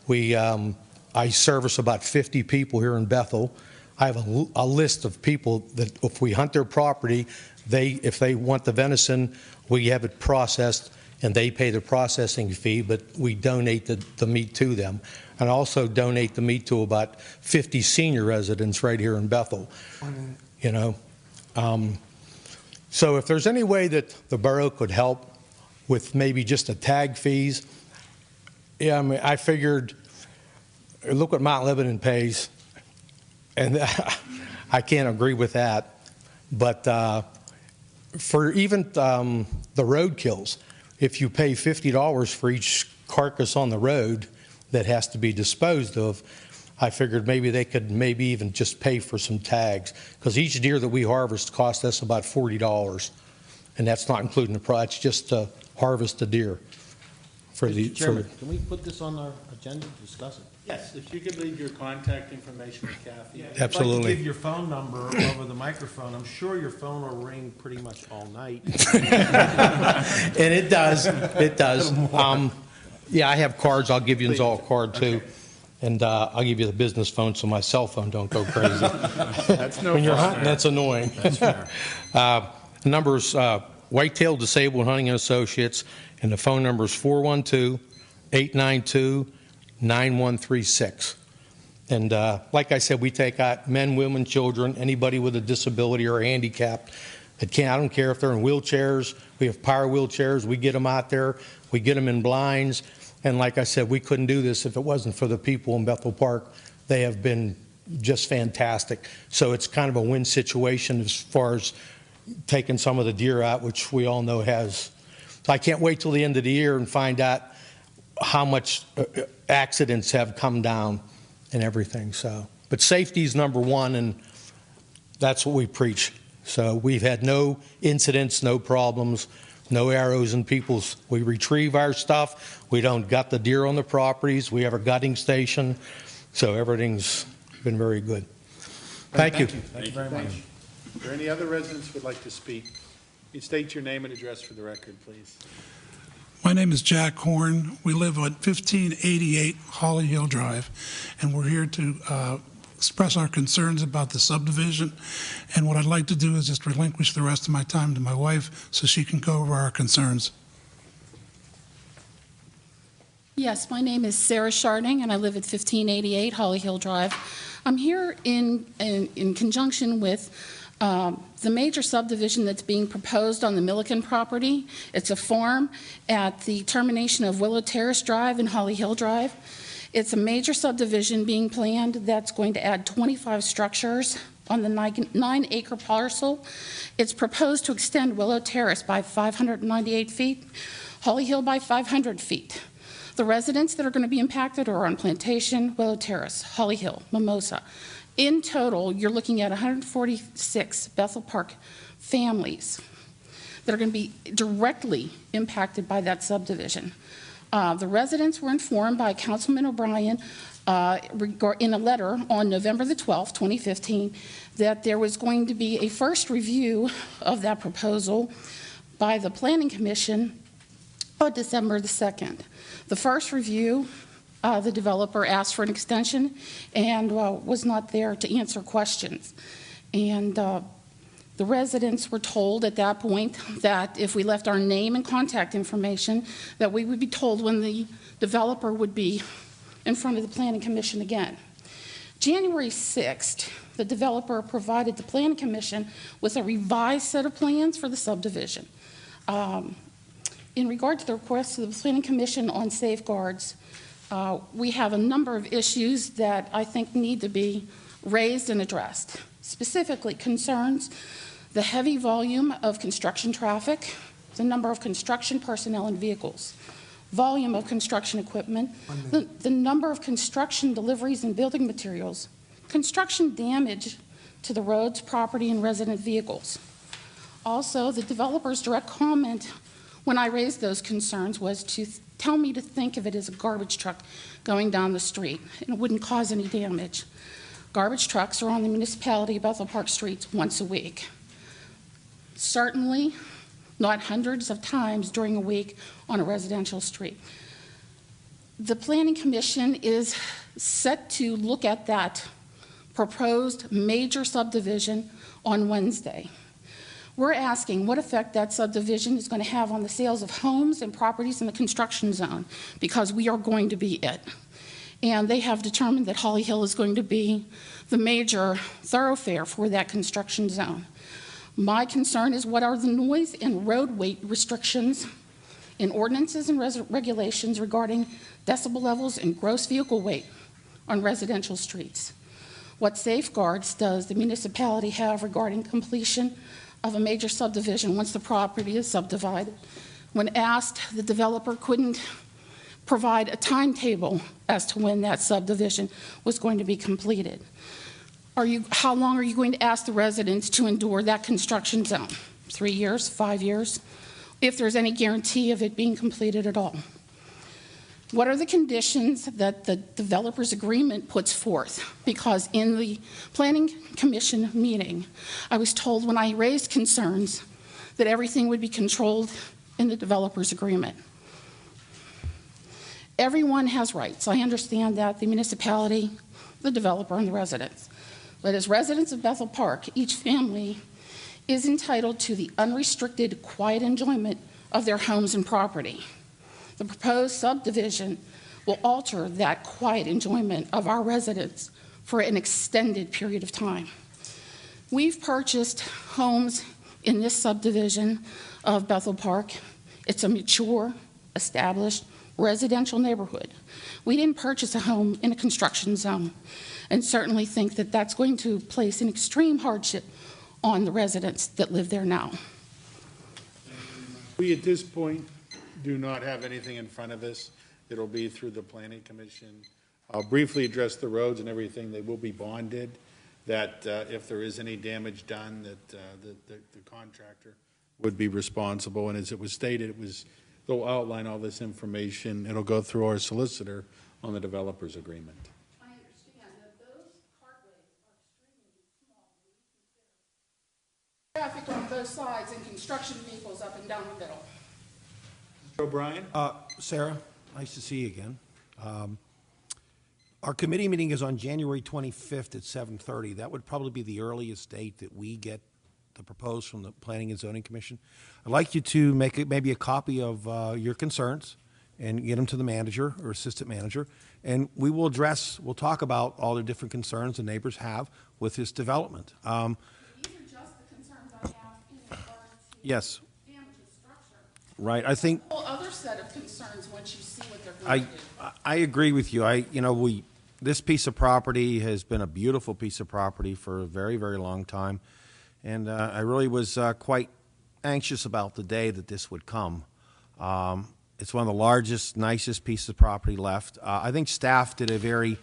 I service about 50 people here in Bethel. I have a list of people that if we hunt their property, if they want the venison, we have it processed and they pay the processing fee, but we donate the meat to them. And also donate the meat to about 50 senior residents right here in Bethel. So if there's any way that the borough could help with maybe just the tag fees, I figured, look what Mount Lebanon pays, and I can't agree with that. But for even the roadkills, if you pay $50 for each carcass on the road that has to be disposed of, I figured maybe they could even just pay for some tags, because each deer that we harvest costs us about $40, and that's not including the price. It's just to harvest the deer. Mr. Chairman, can we put this on our agenda to discuss it? Yes, if you could leave your contact information with Kathy. Yeah, absolutely. If I could give your phone number over the microphone, I'm sure your phone will ring pretty much all night. And it does. It does. Yeah, I have cards. I'll give you all a card too. Okay. And I'll give you the business phone so my cell phone don't go crazy. That's no when you're problem. hunting, that's annoying. That's fair. The number is Whitetail Disabled Hunting and Associates, and the phone number is 412-892-9136. And like I said, we take out men, women, children, anybody with a disability or a handicap that can't. I don't care if they're in wheelchairs. We have power wheelchairs. We get them out there. We get them in blinds. And like I said, we couldn't do this if it wasn't for the people in Bethel Park. They have been just fantastic. So it's kind of a win situation as far as taking some of the deer out, which we all know has. So I can't wait till the end of the year and find out how much accidents have come down and everything. So, but safety is number one, and that's what we preach. So we've had no incidents, no problems, no arrows in people's. We retrieve our stuff. We don't gut the deer on the properties. We have a gutting station. So everything's been very good. Thank you. Thank you very much. Are there any other residents who would like to speak? You state your name and address for the record, please. My name is Jack Horn. We live at 1588 Holly Hill Drive, and we're here to express our concerns about the subdivision. And what I'd like to do is just relinquish the rest of my time to my wife so she can go over our concerns. Yes, my name is Sarah Sharding, and I live at 1588 Holly Hill Drive. I'm here in conjunction with the major subdivision that's being proposed on the Milliken property. It's a farm at the termination of Willow Terrace Drive and Holly Hill Drive. It's a major subdivision being planned that's going to add 25 structures on the 9-acre parcel. It's proposed to extend Willow Terrace by 598 feet, Holly Hill by 500 feet. The residents that are going to be impacted are on Plantation, Willow Terrace, Holly Hill, Mimosa. In total, you're looking at 146 Bethel Park families that are going to be directly impacted by that subdivision. The residents were informed by Councilman O'Brien in a letter on November the 12th, 2015, that there was going to be a first review of that proposal by the Planning Commission on December the 2nd. The first review, the developer asked for an extension and was not there to answer questions. And the residents were told at that point that if we left our name and contact information, that we would be told when the developer would be in front of the Planning Commission again. January 6th, the developer provided the Planning Commission with a revised set of plans for the subdivision. In regard to the request of the Planning Commission on safeguards, we have a number of issues that I think need to be raised and addressed. Specifically, concerns the heavy volume of construction traffic, the number of construction personnel and vehicles, volume of construction equipment, the number of construction deliveries and building materials, construction damage to the roads, property, and resident vehicles. Also, the developer's direct comment when I raised those concerns was to tell me to think of it as a garbage truck going down the street, and it wouldn't cause any damage. Garbage trucks are on the municipality of Bethel Park streets once a week. Certainly not hundreds of times during a week on a residential street. The Planning Commission is set to look at that proposed major subdivision on Wednesday. We're asking what effect that subdivision is going to have on the sales of homes and properties in the construction zone, because we are going to be it. And they have determined that Holly Hill is going to be the major thoroughfare for that construction zone. My concern is what are the noise and road weight restrictions in ordinances and regulations regarding decibel levels and gross vehicle weight on residential streets. What safeguards does the municipality have regarding completion of a major subdivision once the property is subdivided? When asked, the developer couldn't provide a timetable as to when that subdivision was going to be completed. How long are you going to ask the residents to endure that construction zone? 3 years, 5 years? If there's any guarantee of it being completed at all. What are the conditions that the developer's agreement puts forth? Because in the Planning Commission meeting, I was told when I raised concerns that everything would be controlled in the developer's agreement. Everyone has rights. I understand that, the municipality, the developer, and the residents. But as residents of Bethel Park, each family is entitled to the unrestricted, quiet enjoyment of their homes and property. The proposed subdivision will alter that quiet enjoyment of our residents for an extended period of time. We've purchased homes in this subdivision of Bethel Park. It's a mature, established residential neighborhood. We didn't purchase a home in a construction zone, and certainly think that that's going to place an extreme hardship on the residents that live there now. We, at this point, do not have anything in front of us. It'll be through the Planning Commission. I'll briefly address the roads and everything. They will be bonded, that if there is any damage done, that the contractor would be responsible. And as it was stated, they'll outline all this information. It'll go through our solicitor on the developer's agreement. I understand that those cartways are extremely small. Traffic on both sides and construction vehicles up and down the middle. O'Brien? Sarah, nice to see you again. Our committee meeting is on January 25th at 7:30. That would probably be the earliest date that we get the proposed from the Planning and Zoning Commission. I'd like you to make maybe a copy of your concerns and get them to the manager or assistant manager, and we'll talk about all the different concerns the neighbors have with this development. These are just the concerns I have in regard to Yes. damage and structure. Right. I think A whole other set of concerns once you see what they're going to do. I agree with you. This piece of property has been a beautiful piece of property for a very, very long time, and I really was quite anxious about the day that this would come. It's one of the largest, nicest pieces of property left. I think staff did we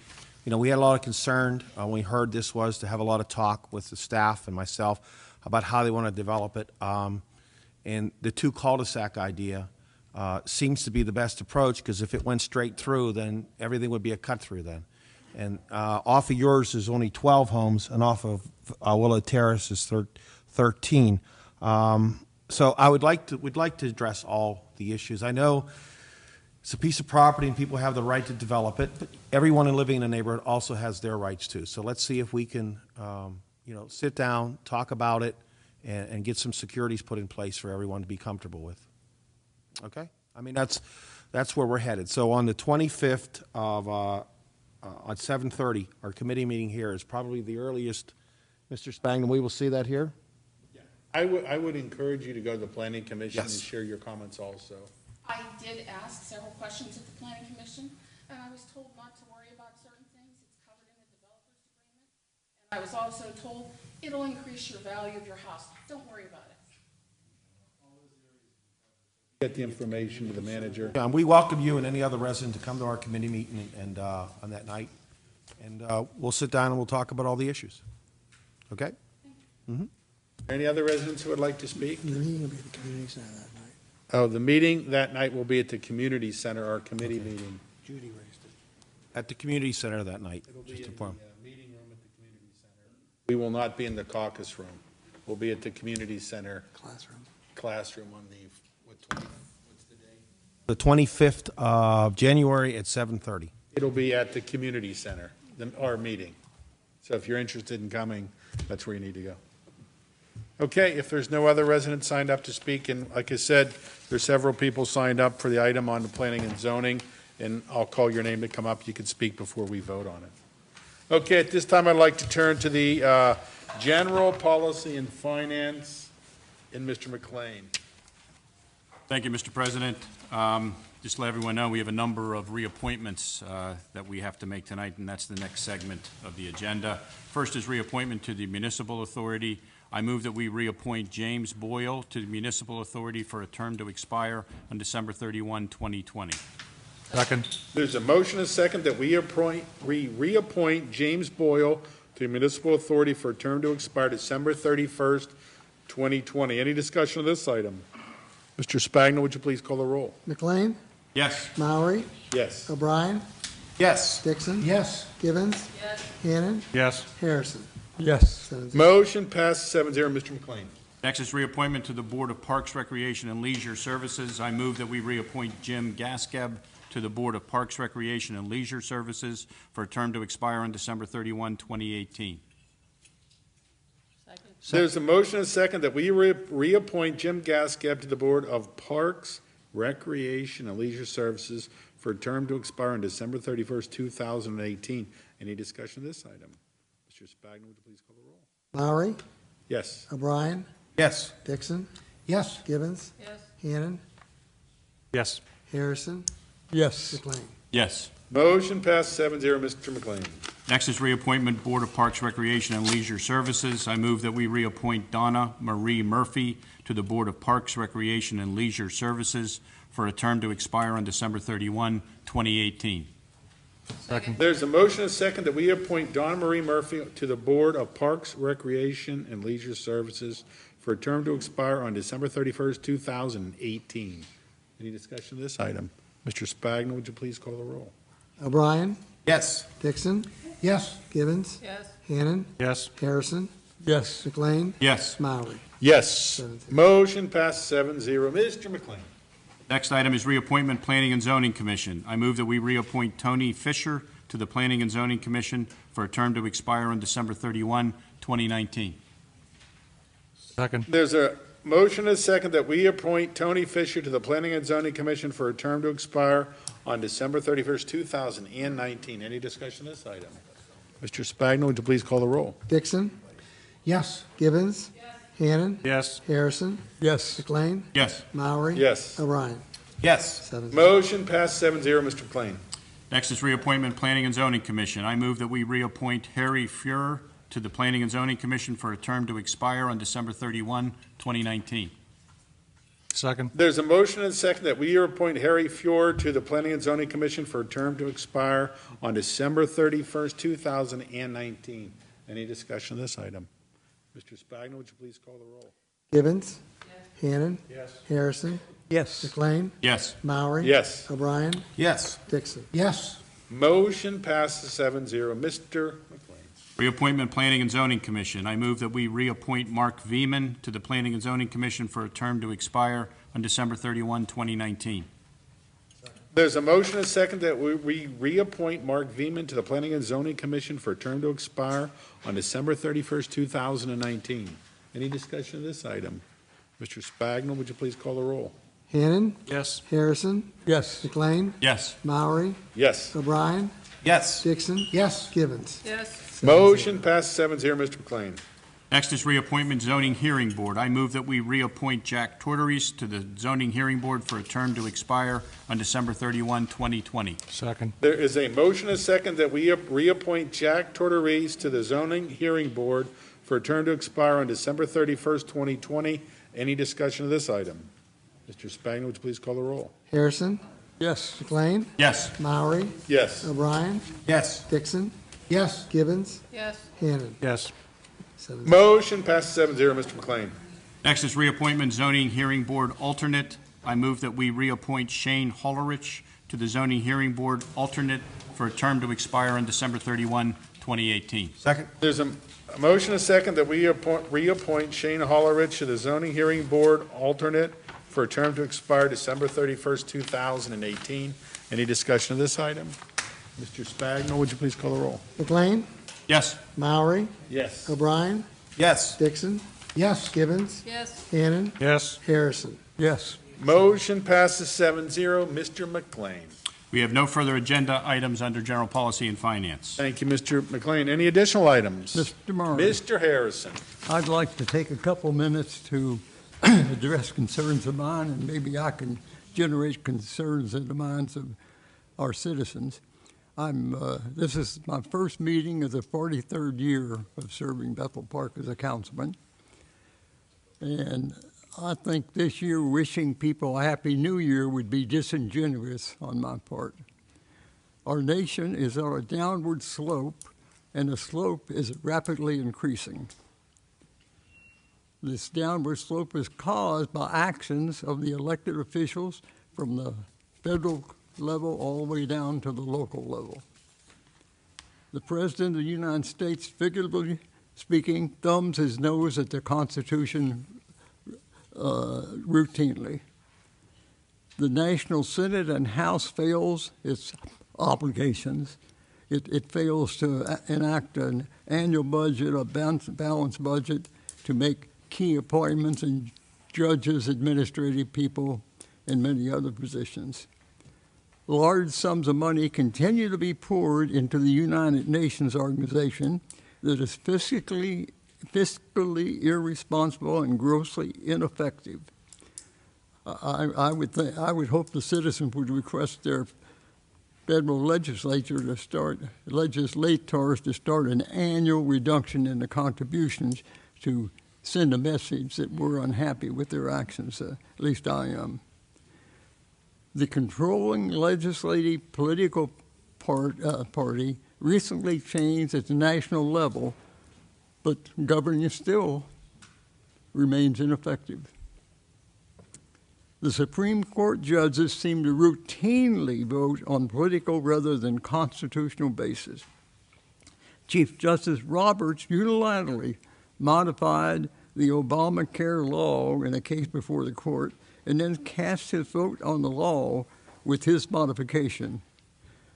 had a lot of concern when we heard this was to have a lot of talk with the staff and myself about how they want to develop it. And the two cul-de-sac idea seems to be the best approach, because if it went straight through, then everything would be a cut-through then. And off of yours is only 12 homes, and off of Willow Terrace is 13. So we'd like to address all the issues. I know it's a piece of property and people have the right to develop it, but everyone living in the neighborhood also has their rights too. So let's see if we can, sit down, talk about it, and get some securities put in place for everyone to be comfortable with. Okay? I mean, that's where we're headed. So on the 25th of at 7:30, our committee meeting here is probably the earliest. Mr. Spangman, we will see that here? I would encourage you to go to the Planning Commission and Yes. share your comments also. I did ask several questions at the Planning Commission, and I was told not to worry about certain things. It's covered in the developer's agreement. And I was also told it'll increase your value of your house. Don't worry about it. Get the information to the manager. Yeah, and we welcome you and any other resident to come to our committee meeting and on that night, and we'll sit down and we'll talk about all the issues. Okay? Mm-hmm. Any other residents who would like to speak? The meeting will be at the community center that night. Oh, the meeting that night will be at the community center, our committee meeting. Judy raised it. At the community center that night. It'll be just to in inform. the meeting room at the community center. We will not be in the caucus room. We'll be at the community center classroom on the, what's the day? The 25th of January at 7:30. It'll be at the community center, our meeting. So if you're interested in coming, that's where you need to go. Okay, if there's no other residents signed up to speak, and like I said, there's several people signed up for the item on the planning and zoning, and I'll call your name to come up. You can speak before we vote on it. Okay, at this time, I'd like to turn to the general policy and finance, and Mr. McLean. Thank you, Mr. President. Just to let everyone know, we have a number of reappointments that we have to make tonight, and that's the next segment of the agenda. First is reappointment to the Municipal Authority. I move that we reappoint James Boyle to the Municipal Authority for a term to expire on December 31, 2020. Second. There's a motion and a second that we reappoint James Boyle to the Municipal Authority for a term to expire December 31st, 2020. Any discussion of this item? Mr. Spagna, would you please call the roll? McLean? Yes. Maury? Yes. O'Brien? Yes. Dixon? Yes. Givens? Yes. Hannon? Yes. Harrison? Yes. Motion passes 7-0. Mr. McLean. Next is reappointment to the Board of Parks, Recreation, and Leisure Services. I move that we reappoint Jim Gaskeb to the Board of Parks, Recreation, and Leisure Services for a term to expire on December 31, 2018. There's a motion and a second that we reappoint Jim Gaskeb to the Board of Parks, Recreation, and Leisure Services for a term to expire on December 31st, 2018. Any discussion of this item? Mr. Spagna, would you please call the roll? Maury? Yes. O'Brien? Yes. Dixon? Yes. Givens? Yes. Hannon? Yes. Harrison? Yes. McLean? Yes. Motion passes 7-0. Mr. McLean. Next is reappointment Board of Parks, Recreation, and Leisure Services. I move that we reappoint Donna Marie Murphy to the Board of Parks, Recreation, and Leisure Services for a term to expire on December 31, 2018. Second. There's a motion and a second that we appoint Donna Marie Murphy to the Board of Parks, Recreation, and Leisure Services for a term to expire on December 31st, 2018. Any discussion of this item? Mr. Spagna, would you please call the roll? O'Brien? Yes. Dixon? Yes. Givens? Yes. Hannon? Yes. Harrison? Yes. McLean? Yes. Maury? Yes. Motion passes 7-0. Mr. McLean. Next item is reappointment Planning and Zoning Commission. I move that we reappoint Tony Fisher to the Planning and Zoning Commission for a term to expire on December 31, 2019. Second. There's a motion and a second that we appoint Tony Fisher to the Planning and Zoning Commission for a term to expire on December 31st, 2019. Any discussion on this item? Mr. Spagno, would you please call the roll? Dixon? Yes. Givens? Yes. Hannon? Yes. Harrison? Yes. McLean? Yes. Maury? Yes. O'Brien? Yes. 7-0. Motion passed 7-0. Mr. McLean. Next is reappointment Planning and Zoning Commission. I move that we reappoint Harry Fuhrer to the Planning and Zoning Commission for a term to expire on December 31, 2019. Second. There's a motion and a second that we appoint Harry Fuhrer to the Planning and Zoning Commission for a term to expire on December 31st, 2019. Any discussion on this item? Mr. Spagno, would you please call the roll? Givens? Yes. Hannon? Yes. Harrison? Yes. McLean? Yes. Maury? Yes. O'Brien? Yes. Dixon? Yes. Motion passes 7-0. Mr. McLean. Reappointment Planning and Zoning Commission. I move that we reappoint Mark Veman to the Planning and Zoning Commission for a term to expire on December 31, 2019. There's a motion and a second that we reappoint Mark Veman to the Planning and Zoning Commission for a term to expire on December 31st, 2019. Any discussion of this item? Mr. Spagno, would you please call the roll? Hannon? Yes. Harrison? Yes. McLean? Yes. Maury? Yes. O'Brien? Yes. Dixon? Yes. Givens? Yes. Motion passes 7-0. Mr. McLean. Next is reappointment Zoning Hearing Board. I move that we reappoint Jack Tortories to the Zoning Hearing Board for a term to expire on December 31, 2020. Second. There is a motion and a second that we reappoint Jack Tortories to the Zoning Hearing Board for a term to expire on December 31st, 2020. Any discussion of this item? Mr. Spagno, would you please call the roll? Harrison? Yes. McLean? Yes. Maury? Yes. O'Brien? Yes. Dixon? Yes. Givens? Yes. Hannon? Yes. 7-0. Motion passes 7-0. Mr. McLean. Next is reappointment Zoning Hearing Board Alternate. I move that we reappoint Shane Hollerich to the Zoning Hearing Board Alternate for a term to expire on December 31, 2018. Second. There's a motion and a second that we reappoint Shane Hollerich to the Zoning Hearing Board Alternate for a term to expire December 31st, 2018. Any discussion of this item? Mr. Spagno, would you please call the roll? McLean? Yes. Maury? Yes. O'Brien? Yes. Dixon? Yes. Givens? Yes. Hannon? Yes. Harrison? Yes. Motion passes 7-0. Mr. McLean. We have no further agenda items under General Policy and Finance. Thank you, Mr. McLean. Any additional items? Mr. Murray, Mr. Harrison. I'd like to take a couple minutes to address concerns of mine, and maybe I can generate concerns in the minds of our citizens. This is my first meeting of the 43rd year of serving Bethel Park as a councilman. And I think this year wishing people a Happy New Year would be disingenuous on my part. Our nation is on a downward slope, and the slope is rapidly increasing. This downward slope is caused by actions of the elected officials from the federal level all the way down to the local level. The President of the United States, figuratively speaking, thumbs his nose at the Constitution routinely. The National Senate and House fails its obligations. It fails to enact an annual budget, a balanced budget, to make key appointments in judges, administrative people, and many other positions. Large sums of money continue to be poured into the United Nations organization that is fiscally irresponsible and grossly ineffective. I would hope the citizens would request their federal legislators to start an annual reduction in the contributions to send a message that we're unhappy with their actions. At least I am. The controlling legislative political party recently changed at the national level, but governing still remains ineffective. The Supreme Court judges seem to routinely vote on political rather than constitutional basis. Chief Justice Roberts unilaterally modified the Obamacare law in a case before the court and then cast his vote on the law with his modification.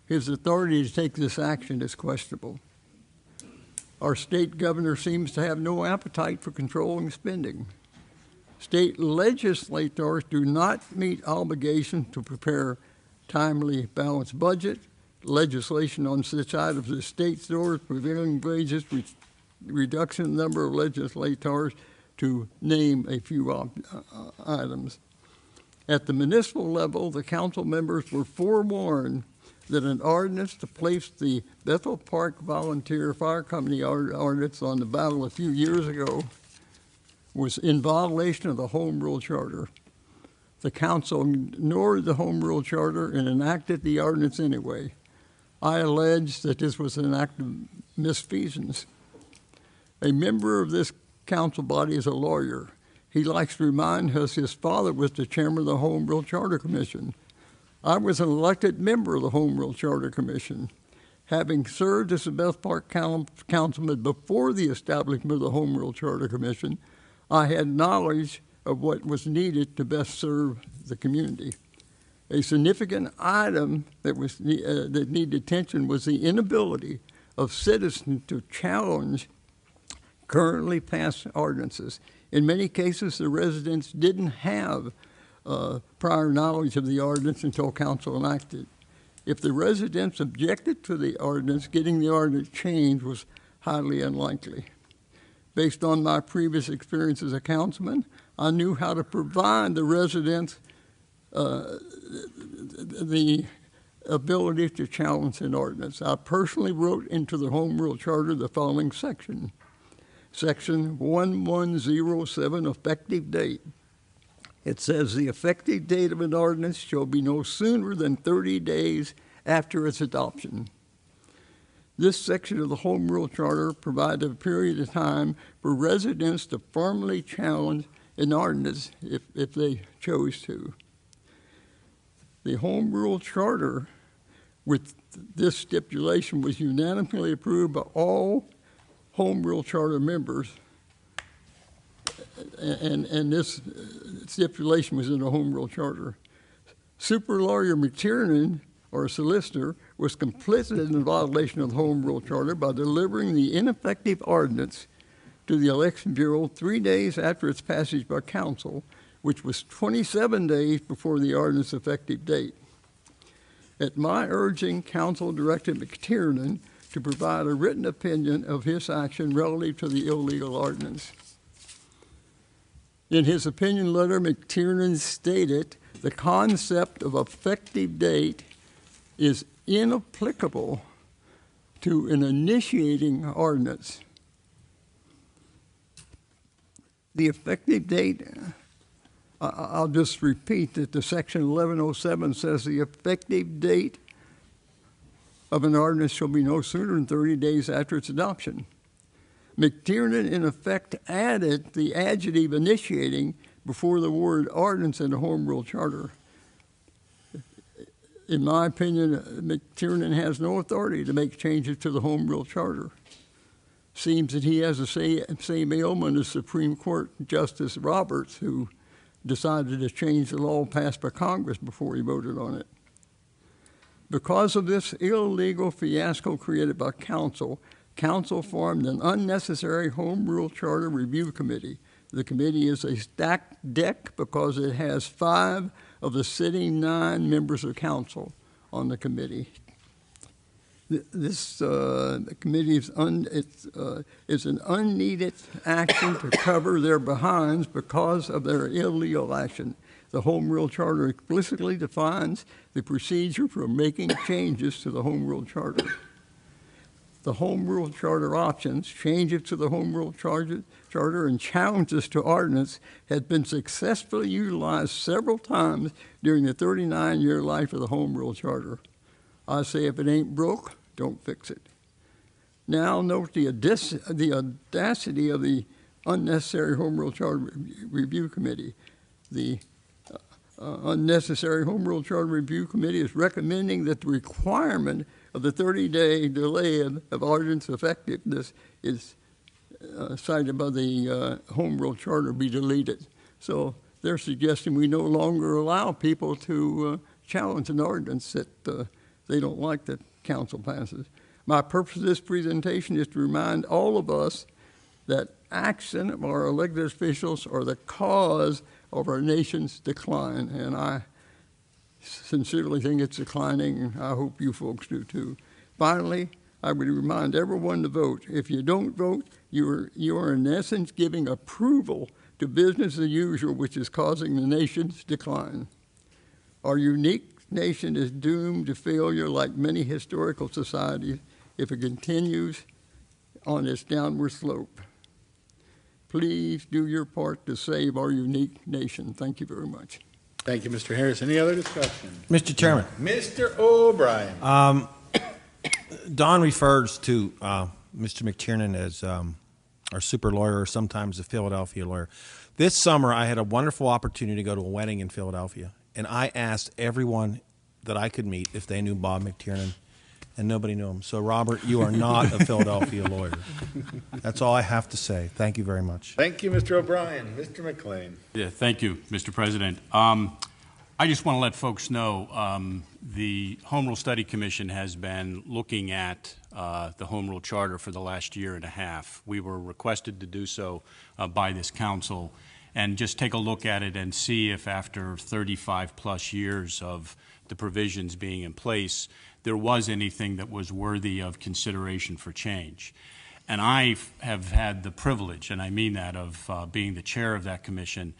his authority to take this action is questionable. Our state governor seems to have no appetite for controlling spending. State legislators do not meet obligations to prepare timely balanced budget, legislation on such items as state stores, prevailing wages, reduction in the number of legislators, to name a few items. At the municipal level, the council members were forewarned that an ordinance to place the Bethel Park Volunteer Fire Company ordinance on the ballot a few years ago was in violation of the Home Rule Charter. The council ignored the Home Rule Charter and enacted the ordinance anyway. I allege that this was an act of misfeasance. A member of this council body is a lawyer. He likes to remind us his father was the chairman of the Home Rule Charter Commission. I was an elected member of the Home Rule Charter Commission. Having served as a Bethel Park councilman before the establishment of the Home Rule Charter Commission, I had knowledge of what was needed to best serve the community. A significant item that needed attention was the inability of citizens to challenge currently passed ordinances. In many cases, the residents didn't have prior knowledge of the ordinance until council enacted. If the residents objected to the ordinance, getting the ordinance changed was highly unlikely. Based on my previous experience as a councilman, I knew how to provide the residents the ability to challenge an ordinance. I personally wrote into the Home Rule Charter the following section. Section 1107, effective date. It says the effective date of an ordinance shall be no sooner than 30 days after its adoption. This section of the Home Rule Charter provides a period of time for residents to formally challenge an ordinance if they chose to. The Home Rule Charter, with this stipulation, was unanimously approved by all Home Rule Charter members, and this stipulation was in the Home Rule Charter. Super Lawyer McTiernan, or solicitor, was complicit in violation of the Home Rule Charter by delivering the ineffective ordinance to the Election Bureau 3 days after its passage by council, which was 27 days before the ordinance effective date. At my urging, council directed McTiernan to provide a written opinion of his action relative to the illegal ordinance. In his opinion letter, McTiernan stated the concept of effective date is inapplicable to an initiating ordinance. The effective date, I'll just repeat that the section 1107 says the effective date of an ordinance shall be no sooner than 30 days after its adoption. McTiernan, in effect, added the adjective initiating before the word ordinance in the Home Rule Charter. In my opinion, McTiernan has no authority to make changes to the Home Rule Charter. Seems that he has the same ailment as Supreme Court Justice Roberts, who decided to change the law passed by Congress before he voted on it. Because of this illegal fiasco created by council formed an unnecessary Home Rule Charter Review Committee. The committee is a stacked deck because it has 5 of the sitting 9 members of council on the committee. This committee is an unneeded action to cover their behinds because of their illegal action. The Home Rule Charter explicitly defines the procedure for making changes to the Home Rule Charter. The Home Rule Charter options, changes to the Home Rule Charter, and challenges to ordinance had been successfully utilized several times during the 39-year life of the Home Rule Charter. I say if it ain't broke, don't fix it. Now note the audacity of the unnecessary Home Rule Charter Review Committee. The unnecessary Home Rule Charter Review Committee is recommending that the requirement of the 30-day delay of ordinance effectiveness is cited by the Home Rule Charter be deleted. So they're suggesting we no longer allow people to challenge an ordinance that they don't like that council passes. My purpose of this presentation is to remind all of us that action of our elected officials are the cause of our nation's decline, and I sincerely think it's declining, and I hope you folks do too. Finally, I would remind everyone to vote. If you don't vote, you are in essence giving approval to business as usual, which is causing the nation's decline. Our unique nation is doomed to failure like many historical societies if it continues on its downward slope. Please do your part to save our unique nation. Thank you very much. Thank you, Mr. Harris. Any other discussion? Mr. Chairman. Mr. O'Brien. Don refers to Mr. McTiernan as our super lawyer, or sometimes a Philadelphia lawyer. This summer, I had a wonderful opportunity to go to a wedding in Philadelphia, and I asked everyone that I could meet if they knew Bob McTiernan, and nobody knew him. So, Robert, you are not a Philadelphia lawyer. That's all I have to say. Thank you very much. Thank you, Mr. O'Brien. Mr. McLean. Yeah, thank you, Mr. President. I just want to let folks know the Home Rule Study Commission has been looking at the Home Rule Charter for the last year and a half. We were requested to do so by this council, and just take a look at it and see if after 35 plus years of the provisions being in place, there was anything that was worthy of consideration for change. And I have had the privilege, and I mean that, of being the chair of that commission.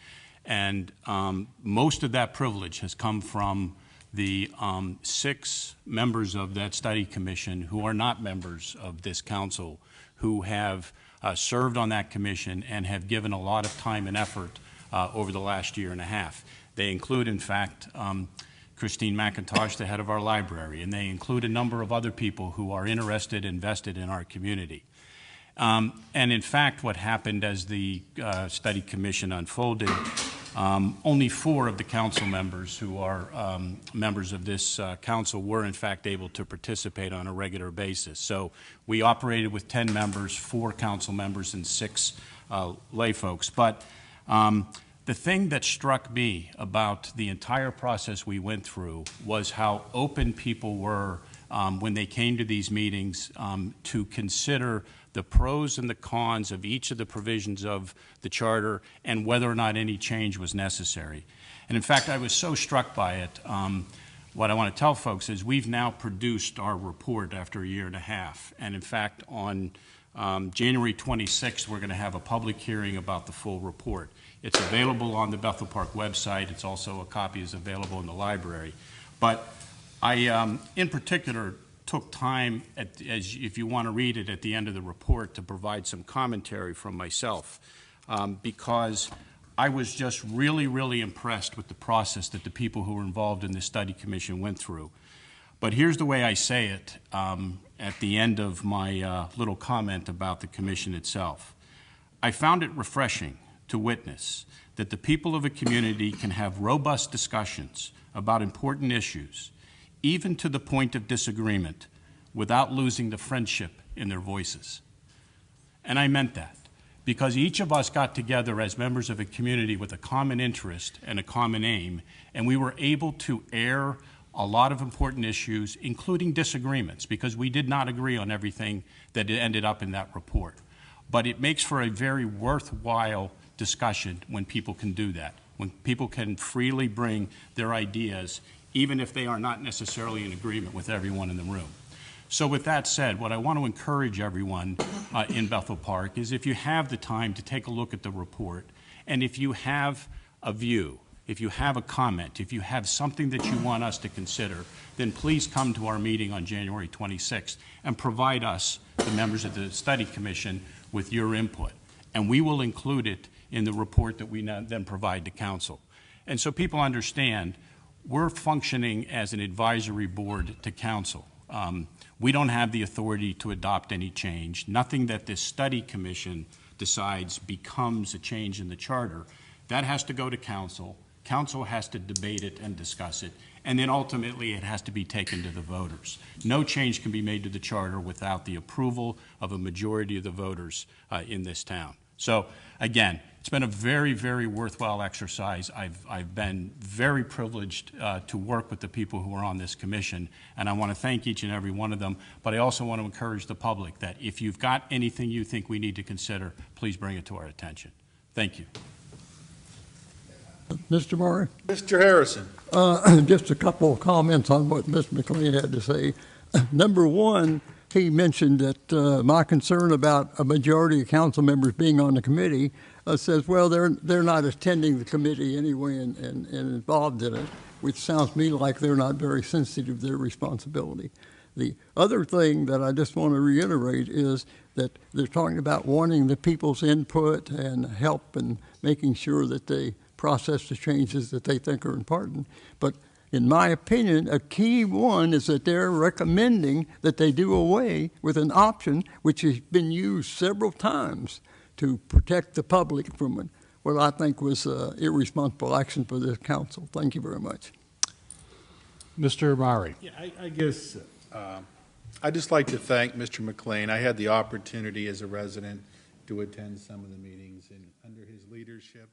And most of that privilege has come from the 6 members of that study commission who are not members of this council, who have served on that commission and have given a lot of time and effort over the last year and a half. They include, in fact, Christine McIntosh, the head of our library, and they include a number of other people who are interested, invested in our community. And in fact, what happened as the study commission unfolded, only 4 of the council members who are members of this council were in fact able to participate on a regular basis. So we operated with 10 members, 4 council members, and 6 lay folks. But the thing that struck me about the entire process we went through was how open people were when they came to these meetings to consider the pros and the cons of each of the provisions of the charter and whether or not any change was necessary. And in fact, I was so struck by it. What I want to tell folks is we've now produced our report after a year and a half. And in fact, on January 26th, we're going to have a public hearing about the full report. It's available on the Bethel Park website. It's also, a copy is available in the library. But I, in particular, took time, if you want to read it at the end of the report, to provide some commentary from myself, because I was just really, really impressed with the process that the people who were involved in this study commission went through. But here's the way I say it at the end of my little comment about the commission itself. I found it refreshing to witness that the people of a community can have robust discussions about important issues, even to the point of disagreement, without losing the friendship in their voices. And I meant that, because each of us got together as members of a community with a common interest and a common aim, and we were able to air a lot of important issues, including disagreements, because we did not agree on everything that ended up in that report. But it makes for a very worthwhile discussion when people can do that, when people can freely bring their ideas, even if they are not necessarily in agreement with everyone in the room. So with that said, what I want to encourage everyone in Bethel Park is, if you have the time to take a look at the report, and if you have a view, if you have a comment, if you have something that you want us to consider, then please come to our meeting on January 26th and provide us, the members of the study commission, with your input. And we will include it in the report that we then provide to council. And so people understand, we're functioning as an advisory board to council. We don't have the authority to adopt any change. Nothing that this study commission decides becomes a change in the charter. That has to go to council. Council has to debate it and discuss it, and then ultimately it has to be taken to the voters. No change can be made to the charter without the approval of a majority of the voters in this town. So again, it's been a very, very worthwhile exercise. I've been very privileged to work with the people who are on this commission, and I want to thank each and every one of them. But I also want to encourage the public that if you've got anything you think we need to consider, please bring it to our attention. Thank you. Mr. Murray? Mr. Harrison. Just a couple of comments on what Mr. McLean had to say. Number one, he mentioned that my concern about a majority of council members being on the committee says, well, they're not attending the committee anyway and involved in it, which sounds to me like they're not very sensitive to their responsibility. The other thing that I just want to reiterate is that they're talking about wanting the people's input and help and making sure that they process the changes that they think are important. But in my opinion, a key one is that they're recommending that they do away with an option which has been used several times to protect the public from what I think was irresponsible action for this council. Thank you very much. Mr. Murray. Yeah, I guess I'd just like to thank Mr. McLean. I had the opportunity as a resident to attend some of the meetings, and under his leadership,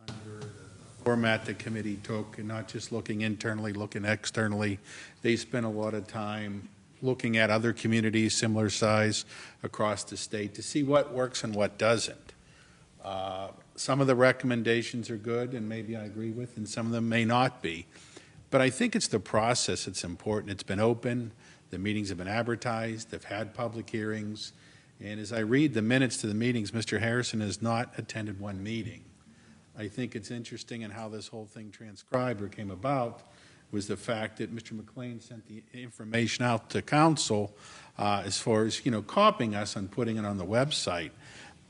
under the format the committee took, and not just looking internally, looking externally, they spent a lot of time looking at other communities similar size across the state to see what works and what doesn't. Some of the recommendations are good, and maybe I agree with, and some of them may not be. But I think it's the process that's important. It's been open. The meetings have been advertised. They've had public hearings. And as I read the minutes to the meetings, Mr. Harrison has not attended one meeting. I think it's interesting in how this whole thing transcribed or came about was the fact that Mr. McLean sent the information out to council as far as, copying us on putting it on the website.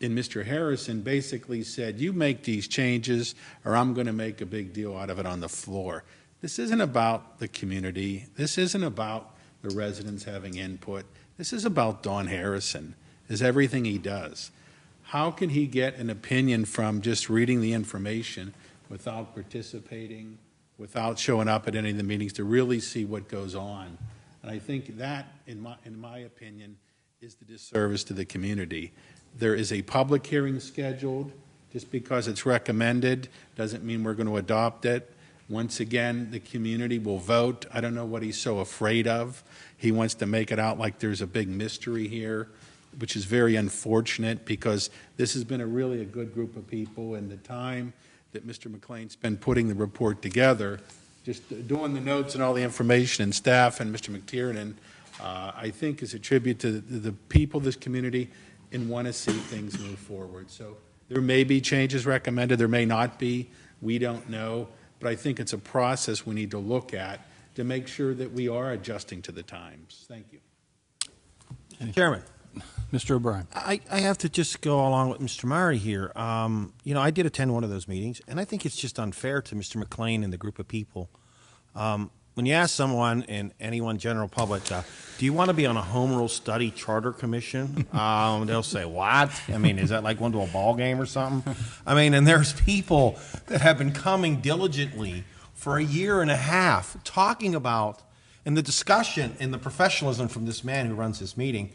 And Mr. Harrison basically said, you make these changes or I'm going to make a big deal out of it on the floor. This isn't about the community. This isn't about the residents having input. This is about Don Harrison, is everything he does. How can he get an opinion from just reading the information without participating, without showing up at any of the meetings to really see what goes on? And I think that, in my opinion, is the disservice to the community. There is a public hearing scheduled. Just because it's recommended doesn't mean we're going to adopt it. Once again, the community will vote. I don't know what he's so afraid of. He wants to make it out like there's a big mystery here, which is very unfortunate because this has been a good group of people, and the time that Mr. McLean spent putting the report together, just doing the notes and all the information, and staff and Mr. McTiernan, I think is a tribute to the people of this community and want to see things move forward. So there may be changes recommended, there may not be, we don't know, but I think it's a process we need to look at to make sure that we are adjusting to the times. Thank you. Chairman. Mr. O'Brien. I have to just go along with Mr. Murray here. I did attend one of those meetings, and I think it's just unfair to Mr. McLean and the group of people. When you ask someone in anyone general public, do you want to be on a home rule study charter commission? They'll say, what? I mean, is that like going to a ball game or something? I mean, and there's people that have been coming diligently for a year and a half talking about, and the discussion and the professionalism from this man who runs this meeting.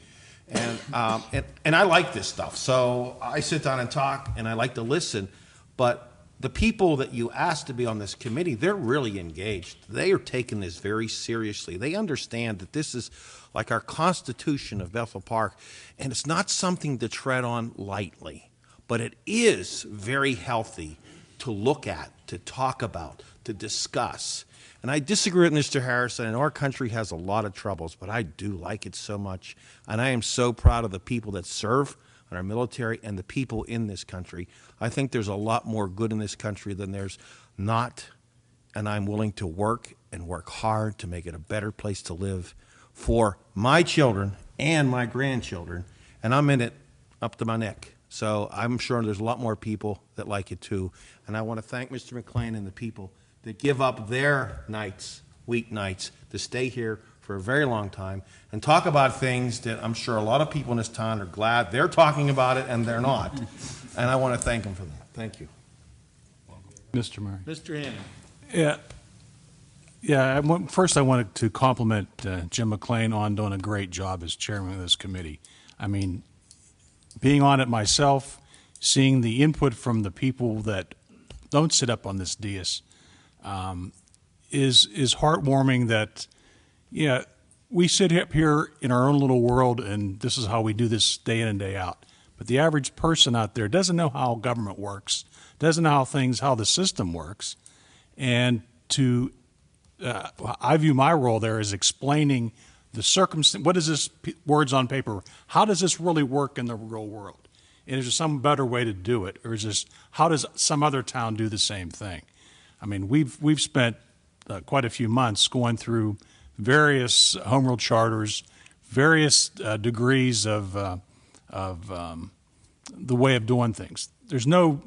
And I like this stuff. So I sit down and talk, and I like to listen. But the people that you ask to be on this committee, they're really engaged. They are taking this very seriously. They understand that this is like our Constitution of Bethel Park, and it's not something to tread on lightly. But it is very healthy to look at, to talk about, to discuss. And I disagree with Mr. Harrison, and our country has a lot of troubles, but I do like it so much. And I am so proud of the people that serve in our military and the people in this country. I think there's a lot more good in this country than there's not, and I'm willing to work and work hard to make it a better place to live for my children and my grandchildren, and I'm in it up to my neck. So I'm sure there's a lot more people that like it too. And I want to thank Mr. McLean and the people that give up their nights, weeknights, to stay here for a very long time and talk about things that I'm sure a lot of people in this town are glad they're talking about it and they're not. And I want to thank them for that. Thank you. Mr. Murray. Mr. Hannon. First I wanted to compliment Jim McLean on doing a great job as chairman of this committee. I mean, being on it myself seeing the input from the people that don't sit up on this dais is heartwarming. That, yeah, we sit up here in our own little world, and this is how we do this day in and day out. But the average person out there doesn't know how government works, doesn't know how the system works, and I view my role there as explaining the circumstance. What is this? Words on paper. How does this really work in the real world? And is there some better way to do it, or is this? How does some other town do the same thing? I mean, we've spent quite a few months going through various home rule charters, various degrees of the way of doing things. There's no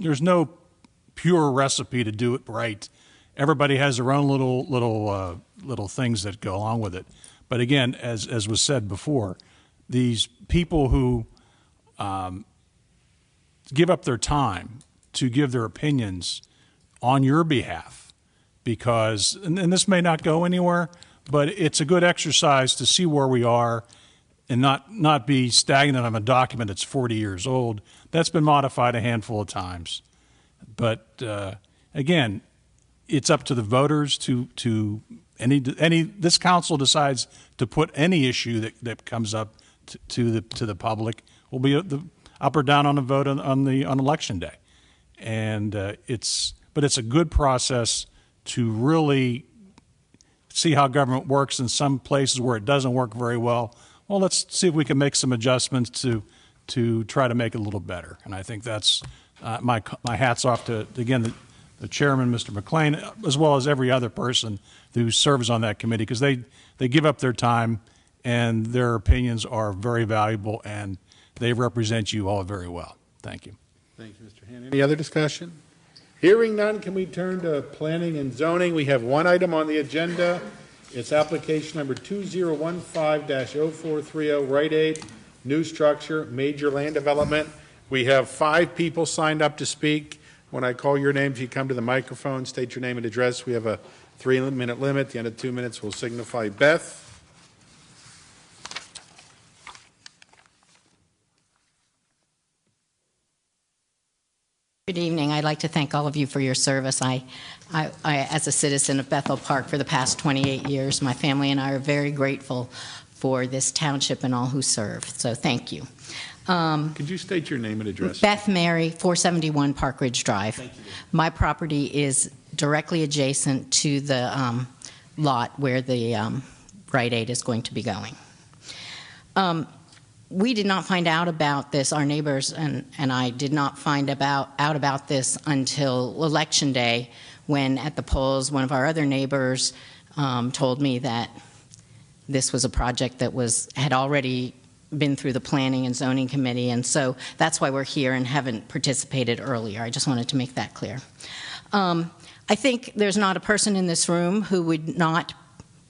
pure recipe to do it right. Everybody has their own little things that go along with it. But again, as was said before, these people who give up their time to give their opinions on your behalf, because, and this may not go anywhere, but it's a good exercise to see where we are and not be stagnant on a document that's 40 years old. That's been modified a handful of times. But again, it's up to the voters to this council decides to put any issue that comes up to the public will be up or down on the vote on election day. And it's a good process to really see how government works in some places where it doesn't work very well. Well, let's see if we can make some adjustments to try to make it a little better. And I think that's my hat's off to, again, the chairman, Mr. McLean, as well as every other person who serves on that committee, because they give up their time and their opinions are very valuable and they represent you all very well. Thank you. Thank you, Mr. Hannon. Any other discussion? Hearing none, can we turn to planning and zoning? We have one item on the agenda. It's application number 2015-0430, Rite Aid, new structure, major land development. We have 5 people signed up to speak. When I call your names, you come to the microphone, state your name and address. We have a 3-minute limit. At the end of 2 minutes, we'll signify. Beth? Good evening. I'd like to thank all of you for your service. I, as a citizen of Bethel Park for the past 28 years, my family and I are very grateful for this township and all who serve. So thank you. Could you state your name and address? Beth Mary, 471 Park Ridge Drive. Thank you. My property is directly adjacent to the lot where the Rite Aid is going to be going. We did not find out about this, our neighbors and I did not find out about this until Election Day, when at the polls one of our other neighbors told me that this was a project that had already been through the Planning and Zoning Committee, and so that's why we're here and haven't participated earlier. I just wanted to make that clear. I think there's not a person in this room who would not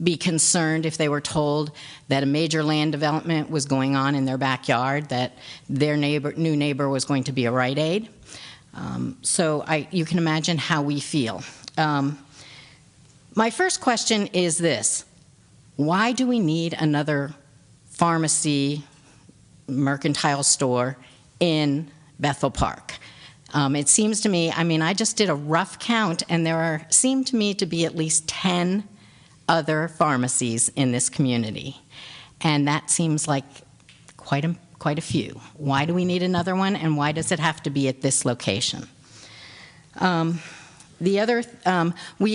be concerned if they were told that a major land development was going on in their backyard, that their new neighbor was going to be a Rite Aid. So you can imagine how we feel. My first question is this: why do we need another pharmacy, mercantile store in Bethel Park? It seems to me, I mean, I just did a rough count, and there seem to me to be at least 10 other pharmacies in this community, and that seems like quite a few. Why do we need another one, and why does it have to be at this location? We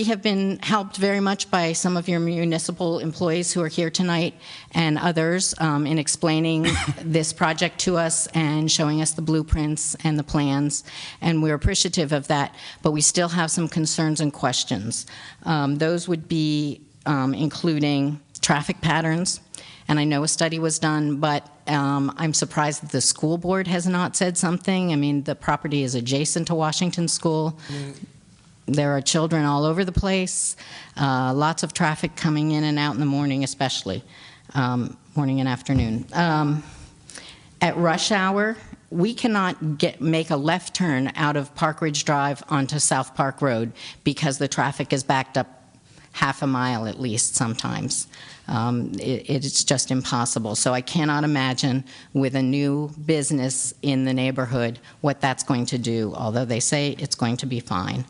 have been helped very much by some of your municipal employees who are here tonight and others in explaining this project to us and showing us the blueprints and the plans, and we're appreciative of that, but we still have some concerns and questions. Those would be including traffic patterns, and I know a study was done, but I'm surprised that the school board has not said something. I mean, the property is adjacent to Washington School. There are children all over the place, lots of traffic coming in and out in the morning, especially morning and afternoon. At rush hour, we cannot make a left turn out of Park Ridge Drive onto South Park Road because the traffic is backed up half a mile at least sometimes. It's just impossible. So I cannot imagine with a new business in the neighborhood what that's going to do, although they say it's going to be fine.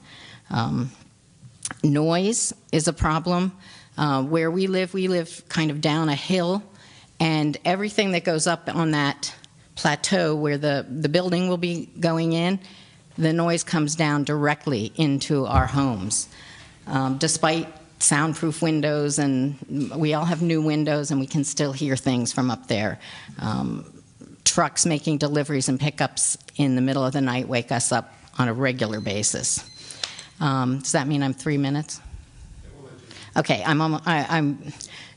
Noise is a problem. Where we live kind of down a hill, and everything that goes up on that plateau where the building will be going in, the noise comes down directly into our homes. Despite soundproof windows, and we all have new windows, and we can still hear things from up there. Trucks making deliveries and pickups in the middle of the night wake us up on a regular basis. Does that mean I'm 3 minutes? Okay, I'm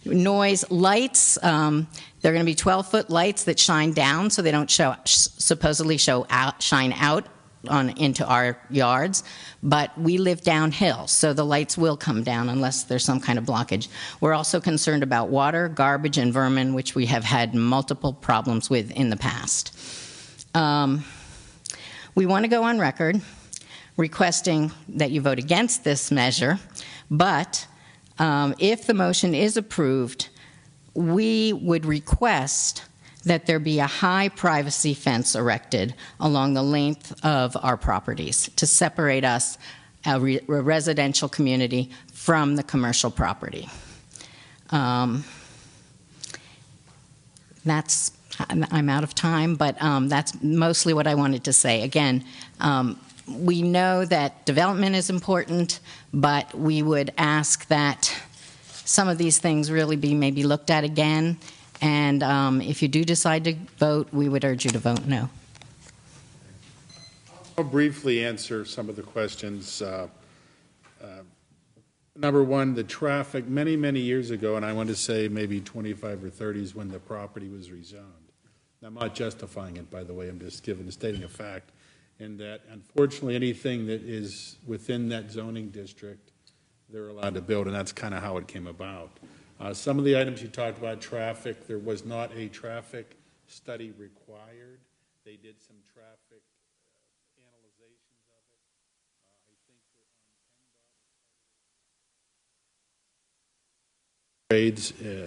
noise, lights, they're going to be 12-foot lights that shine down so they don't supposedly shine out into our yards, but we live downhill, so the lights will come down unless there's some kind of blockage. We're also concerned about water, garbage, and vermin, which we have had multiple problems with in the past. We want to go on record requesting that you vote against this measure, but if the motion is approved, we would request that there be a high privacy fence erected along the length of our properties to separate us, a residential community, from the commercial property. I'm out of time, but that's mostly what I wanted to say. Again, we know that development is important, but we would ask that some of these things really be maybe looked at again. And if you do decide to vote, we would urge you to vote no. I'll briefly answer some of the questions. Number one, the traffic, many, many years ago, and I want to say maybe 25 or 30s when the property was rezoned. I'm not justifying it, by the way, I'm just stating a fact. And that, unfortunately, anything that is within that zoning district, they're allowed to build, and that's kind of how it came about. Some of the items you talked about, traffic, there was not a traffic study required. They did some traffic analyzations of it. I think they're on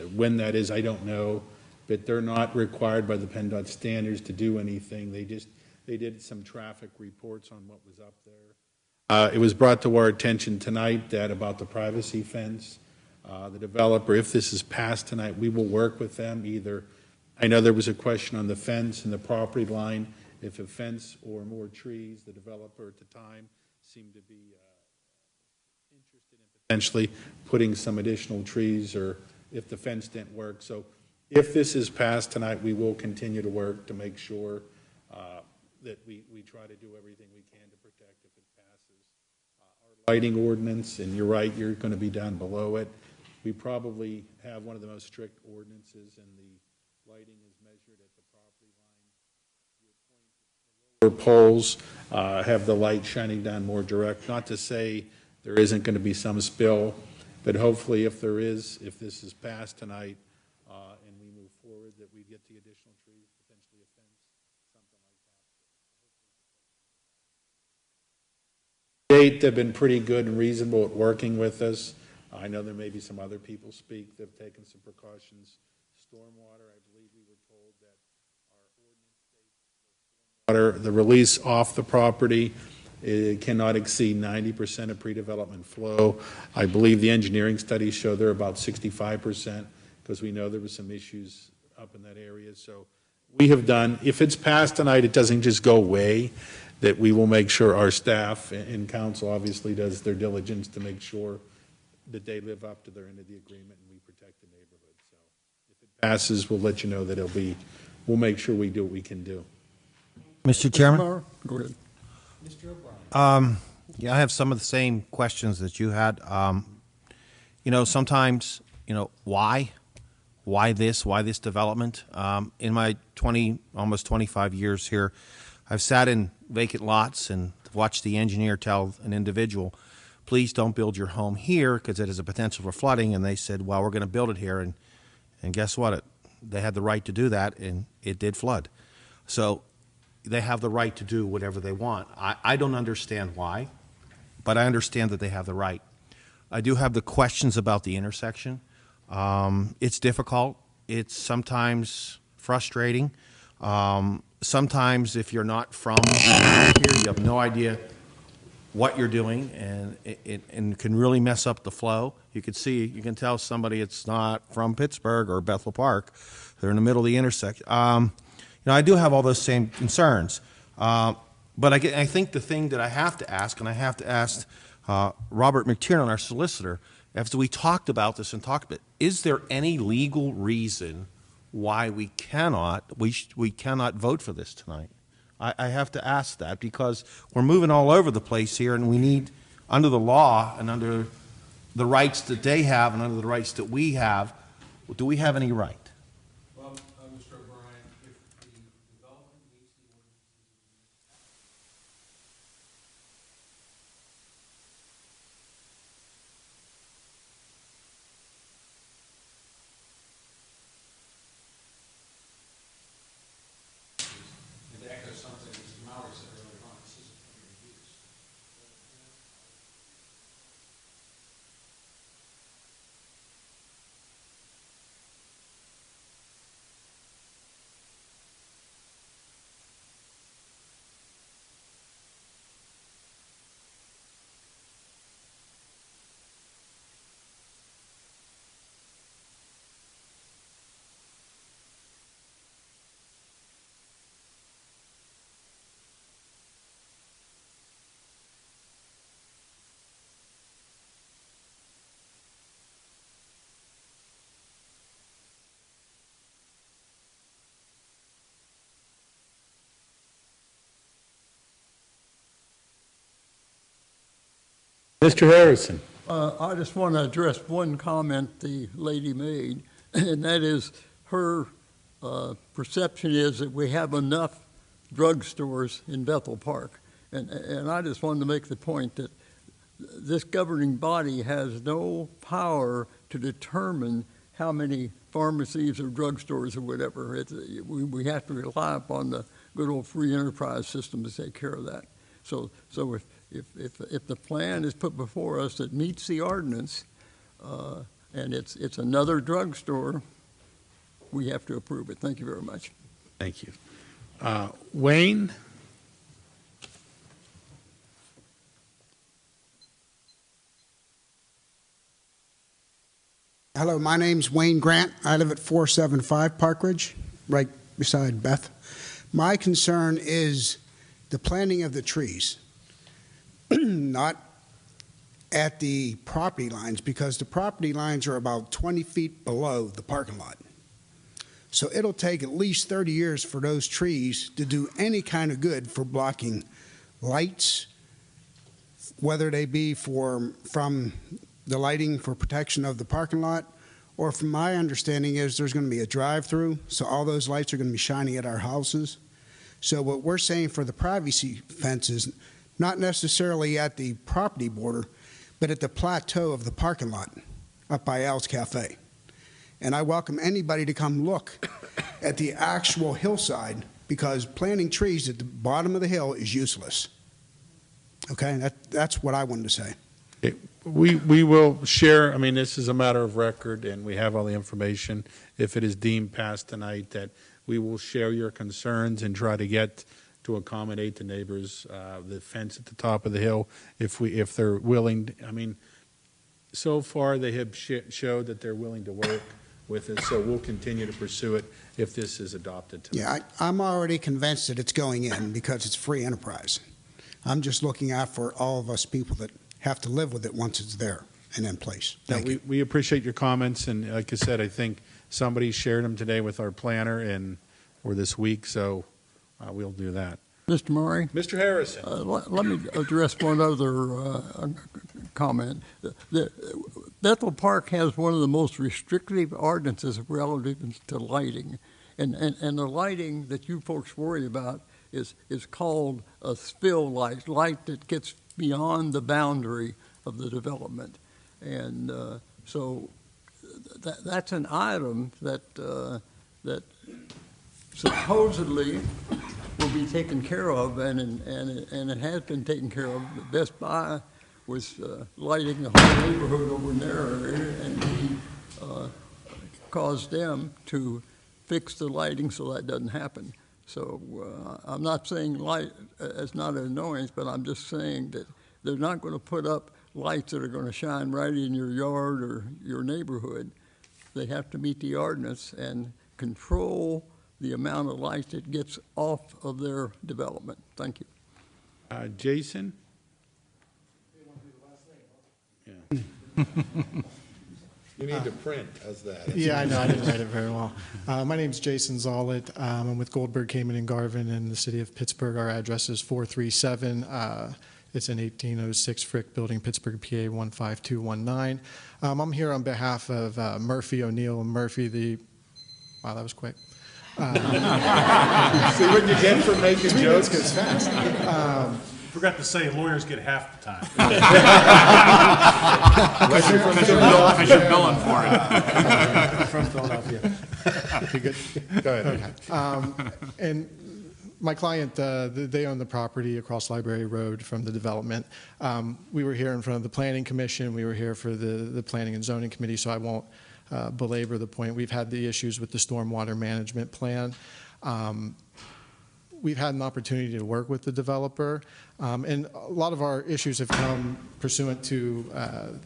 PennDOT. When that is, I don't know, but they're not required by the PennDOT standards to do anything. They did some traffic reports on what was up there. It was brought to our attention tonight that about the privacy fence, the developer, if this is passed tonight, we will work with them either. I know there was a question on the fence and the property line. If a fence or more trees, the developer at the time seemed to be interested in potentially putting some additional trees, or if the fence didn't work. So if this is passed tonight, we will continue to work to make sure that we try to do everything we can to protect if it passes. Our lighting ordinance, and you're right, you're going to be down below it. We probably have one of the most strict ordinances, and the lighting is measured at the property line. Your point, the lower poles have the light shining down more direct. Not to say there isn't going to be some spill, but hopefully if there is, if this is passed tonight and we move forward, that we get the additional trees, potentially a fence, something like that. They've been pretty good and reasonable at working with us. I know there may be some other people speak that have taken some precautions. Stormwater, I believe we were told that our ordinance states the release off the property, it cannot exceed 90% of pre-development flow. I believe the engineering studies show they're about 65%, because we know there were some issues up in that area. So we have done, if it's passed tonight, it doesn't just go away, that we will make sure our staff and council obviously does their diligence to make sure that they live up to their end of the agreement and we protect the neighborhood. So if it passes, we'll let you know that we'll make sure we do what we can do. Mr. Chairman? Go ahead. Mr. O'Brien. Yeah, I have some of the same questions that you had. Sometimes, why this development? In my almost 25 years here, I've sat in vacant lots and watched the engineer tell an individual, please don't build your home here because it has a potential for flooding. And they said, well, we're going to build it here. And guess what? They had the right to do that, and it did flood. So they have the right to do whatever they want. I don't understand why, but I understand that they have the right. I do have the questions about the intersection. It's difficult. It's sometimes frustrating. Sometimes if you're not from here, you have no idea what you're doing, and it can really mess up the flow. You can tell somebody it's not from Pittsburgh or Bethel Park. They're in the middle of the intersection. I do have all those same concerns. But I think the thing that I have to ask, and I have to ask Robert McTiernan, our solicitor, after we talked about this and talked about it, is there any legal reason why we cannot vote for this tonight? I have to ask that, because we're moving all over the place here, and we need, under the law and under the rights that they have and under the rights that we have, do we have any right? Well, Mr. O'Brien, if the development meets the and to echo something Mr. Maury said earlier on, this is a permitted use. Mr. Harrison. I just want to address one comment the lady made, and that is her perception is that we have enough drugstores in Bethel Park. And I just wanted to make the point that this governing body has no power to determine how many pharmacies or drugstores or whatever. We have to rely upon the good old free enterprise system to take care of that. So if the plan is put before us that meets the ordinance, and it's another drugstore, we have to approve it. Thank you very much. Thank you. Wayne? Hello, my name's Wayne Grant. I live at 475 Park Ridge, right beside Beth. My concern is the planting of the trees, not at the property lines, because the property lines are about 20 feet below the parking lot. So it'll take at least 30 years for those trees to do any kind of good for blocking lights, whether they be from the lighting for protection of the parking lot, or from my understanding is there's going to be a drive-through, so all those lights are going to be shining at our houses. So what we're saying for the privacy fences, not necessarily at the property border, but at the plateau of the parking lot up by Al's Cafe. And I welcome anybody to come look at the actual hillside, because planting trees at the bottom of the hill is useless. Okay, that's what I wanted to say. We will share, I mean, this is a matter of record, and we have all the information. If it is deemed passed tonight, that we will share your concerns and try to get to accommodate the neighbors, the fence at the top of the hill, if they're willing. I mean, so far they have showed that they're willing to work with it, so we'll continue to pursue it if this is adopted tonight. Yeah, I'm already convinced that it's going in because it's free enterprise. I'm just looking out for all of us people that have to live with it once it's there and in place. Thank you. We appreciate your comments, and like I said, I think somebody shared them today with our planner or this week, so we'll do that. Mr. Murray? Mr. Harrison. Let me address one other comment. Bethel Park has one of the most restrictive ordinances relative to lighting. And the lighting that you folks worry about is called a spill light that gets beyond the boundary of the development. And so that's an item that supposedly will be taken care of, and it has been taken care of. Best Buy was lighting the whole neighborhood over in their area, and we caused them to fix the lighting so that doesn't happen. So I'm not saying light is not an annoyance, but I'm just saying that they're not going to put up lights that are going to shine right in your yard or your neighborhood. They have to meet the ordinance and control the amount of light that gets off of their development. Thank you. Jason? You need to print as that. Yeah, I know. I didn't write it very well. My name's Jason Zollett. I'm with Goldberg, Kamen, and Garvin in the city of Pittsburgh. Our address is 437. It's in 1806 Frick Building, Pittsburgh, PA 15219. I'm here on behalf of Murphy, O'Neill, and Murphy, wow, that was quick. See what you get for making jokes? Goes fast. Forgot to say lawyers get half the time. Because you're billing for it. From Philadelphia. Okay, good. Go ahead. Okay. And my client, they own the property across Library Road from the development. We were here in front of the Planning Commission. We were here for the Planning and Zoning Committee, so I won't belabor the point. We've had the issues with the stormwater management plan. We've had an opportunity to work with the developer, and a lot of our issues have come pursuant to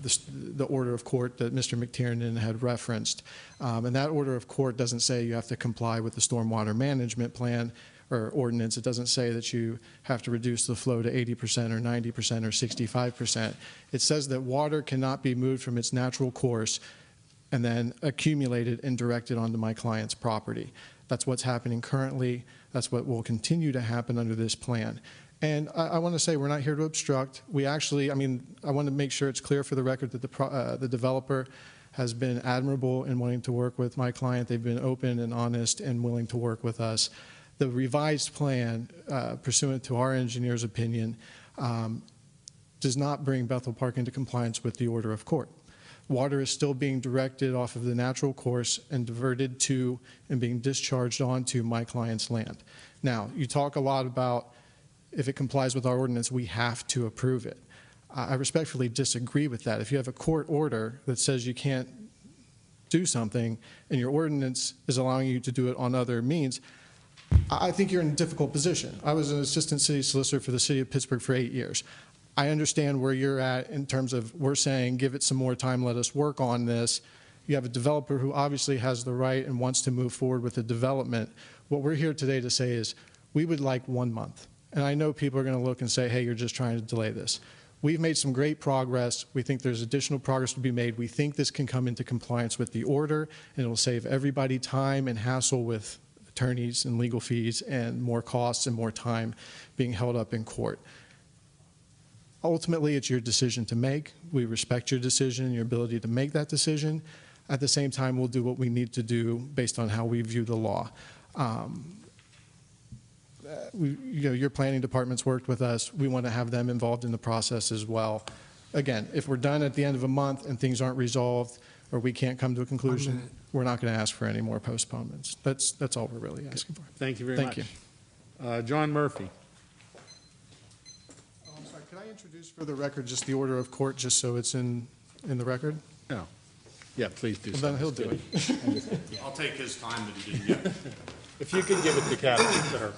the order of court that Mr. McTiernan had referenced. And that order of court doesn't say you have to comply with the stormwater management plan or ordinance. It doesn't say that you have to reduce the flow to 80% or 90% or 65%. It says that water cannot be moved from its natural course and then accumulated and directed onto my client's property. That's what's happening currently. That's what will continue to happen under this plan. And I want to say we're not here to obstruct. We actually, I want to make sure it's clear for the record that the developer has been admirable in wanting to work with my client. They've been open and honest and willing to work with us. The revised plan, pursuant to our engineer's opinion, does not bring Bethel Park into compliance with the order of court. Water is still being directed off of the natural course and diverted to and being discharged onto my client's land. Now, you talk a lot about if it complies with our ordinance, we have to approve it. I respectfully disagree with that. If you have a court order that says you can't do something and your ordinance is allowing you to do it on other means, I think you're in a difficult position. I was an assistant city solicitor for the city of Pittsburgh for 8 years. I understand where you're at in terms of we're saying give it some more time, let us work on this. You have a developer who obviously has the right and wants to move forward with the development. What we're here today to say is we would like 1 month. And I know people are going to look and say, hey, you're just trying to delay this. We've made some great progress. We think there's additional progress to be made. We think this can come into compliance with the order, and it will save everybody time and hassle with attorneys and legal fees and more costs and more time being held up in court. Ultimately, it's your decision to make. We respect your decision and your ability to make that decision. At the same time, we'll do what we need to do based on how we view the law. Your planning department's worked with us. We want to have them involved in the process as well. Again, if we're done at the end of a month and things aren't resolved or we can't come to a conclusion, we're not going to ask for any more postponements. That's all we're really asking for. Thank you very much. Thank you. John Murphy. I'm sorry, could I introduce for the record just the order of court, just so it's in the record? No. Yeah, please do. Well, then he'll do it. I'll take his time that he didn't get. If you could give it to Kathy, to her.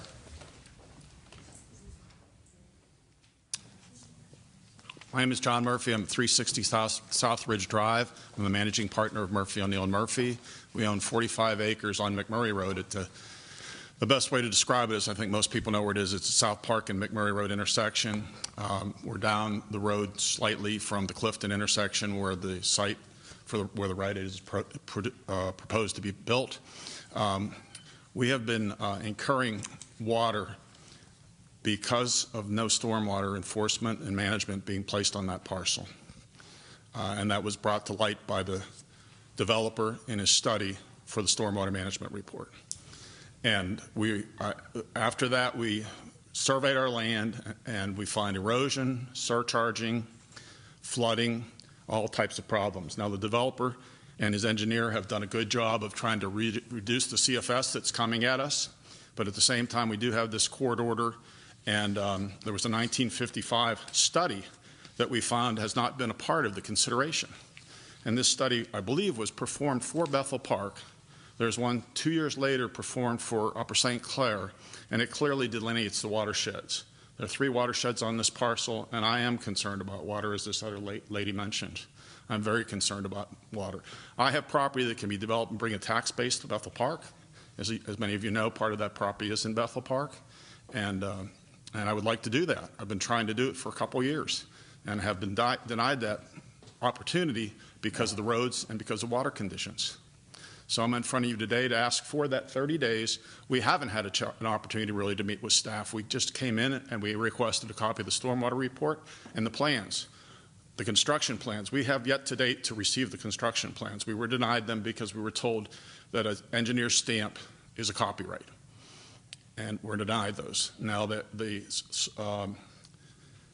My name is John Murphy. I'm at 360 South Ridge Drive. I'm the managing partner of Murphy, O'Neill & Murphy. We own 45 acres on McMurray Road. The best way to describe it is, I think most people know where it is. It's the South Park and McMurray Road intersection. We're down the road slightly from the Clifton intersection where the site where the Rite Aid is proposed to be built. We have been incurring water because of no stormwater enforcement and management being placed on that parcel. And that was brought to light by the developer in his study for the stormwater management report. And after that, we surveyed our land and we find erosion, surcharging, flooding, all types of problems. Now the developer and his engineer have done a good job of trying to reduce the CFS that's coming at us, but at the same time we do have this court order, and there was a 1955 study that we found has not been a part of the consideration. And this study, I believe, was performed for Bethel Park. There's one 2 years later performed for Upper St. Clair, and it clearly delineates the watersheds. There are 3 watersheds on this parcel, and I am concerned about water, as this other lady mentioned. I'm very concerned about water. I have property that can be developed and bring a tax base to Bethel Park. As many of you know, part of that property is in Bethel Park, and I would like to do that. I've been trying to do it for a couple years and have been denied that opportunity because of the roads and because of water conditions. So I'm in front of you today to ask for that 30 days. We haven't had an opportunity really to meet with staff. We just came in and we requested a copy of the stormwater report and the plans, the construction plans. We have yet to date to receive the construction plans. We were denied them because we were told that an engineer's stamp is a copyright, and we're denied those. Now that the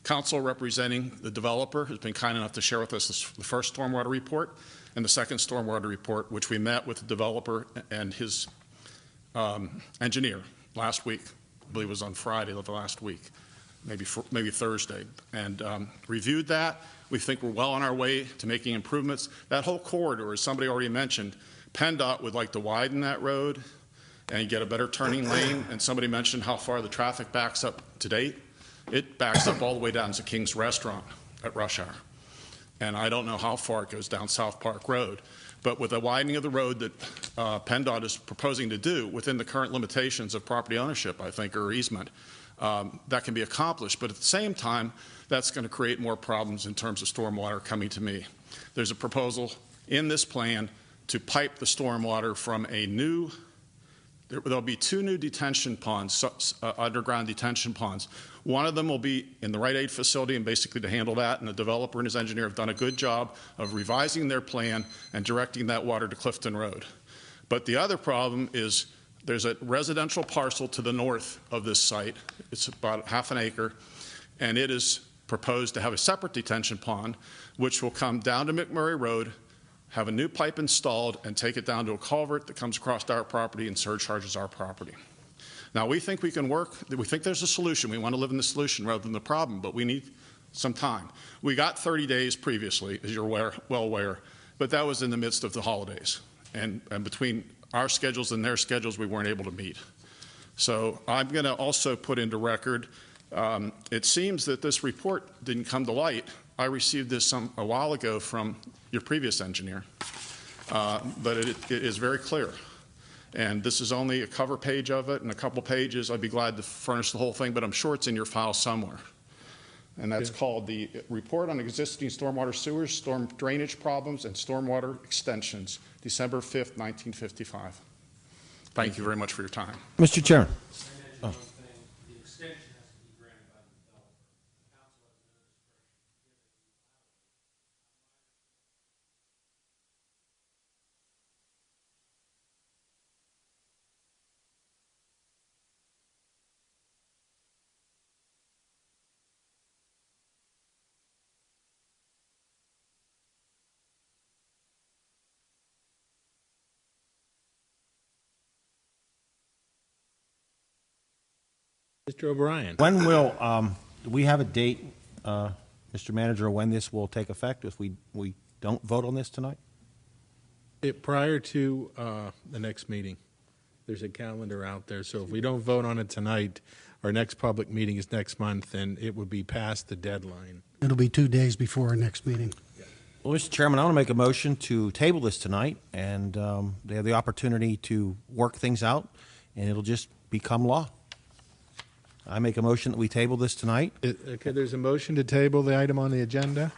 council representing the developer has been kind enough to share with us the first stormwater report and the second stormwater report, which we met with the developer and his engineer last week. I believe it was on Friday of the last week, maybe Thursday, and reviewed that. We think we're well on our way to making improvements. That whole corridor, as somebody already mentioned, PennDOT would like to widen that road and get a better turning lane, and somebody mentioned how far the traffic backs up to date. It backs up all the way down to King's Restaurant at rush hour. And I don't know how far it goes down South Park Road. But with the widening of the road that PennDOT is proposing to do within the current limitations of property ownership, I think, or easement, that can be accomplished. But at the same time, that's going to create more problems in terms of stormwater coming to me. There's a proposal in this plan to pipe the stormwater from a new, there'll be 2 new detention ponds, underground detention ponds. One of them will be in the Rite Aid facility, and basically to handle that, and the developer and his engineer have done a good job of revising their plan and directing that water to Clifton Road. But the other problem is there's a residential parcel to the north of this site. It's about ½ an acre, and it is proposed to have a separate detention pond, which will come down to McMurray Road, have a new pipe installed, and take it down to a culvert that comes across our property and surcharges our property. Now, we think we can work, we think there's a solution. We want to live in the solution rather than the problem, but we need some time. We got 30 days previously, as you're well aware, but that was in the midst of the holidays. And between our schedules and their schedules, we weren't able to meet. So I'm going to also put into record, it seems that this report didn't come to light. I received this a while ago from your previous engineer, but it is very clear. And this is only a cover page of it and a couple pages. I'd be glad to furnish the whole thing, but I'm sure it's in your file somewhere. And that's called the Report on Existing Stormwater Sewers, Storm Drainage Problems, and Stormwater Extensions, December 5th, 1955. Thank you very much for your time. Mr. Chairman. Oh. Mr. O'Brien. When will, do we have a date, Mr. Manager, when this will take effect if we don't vote on this tonight? Prior to the next meeting. There's a calendar out there, so if we don't vote on it tonight, our next public meeting is next month, and it would be past the deadline. It'll be 2 days before our next meeting. Well, Mr. Chairman, I want to make a motion to table this tonight, and they have the opportunity to work things out, and it'll just become law. I make a motion that we table this tonight. Okay, there's a motion to table the item on the agenda.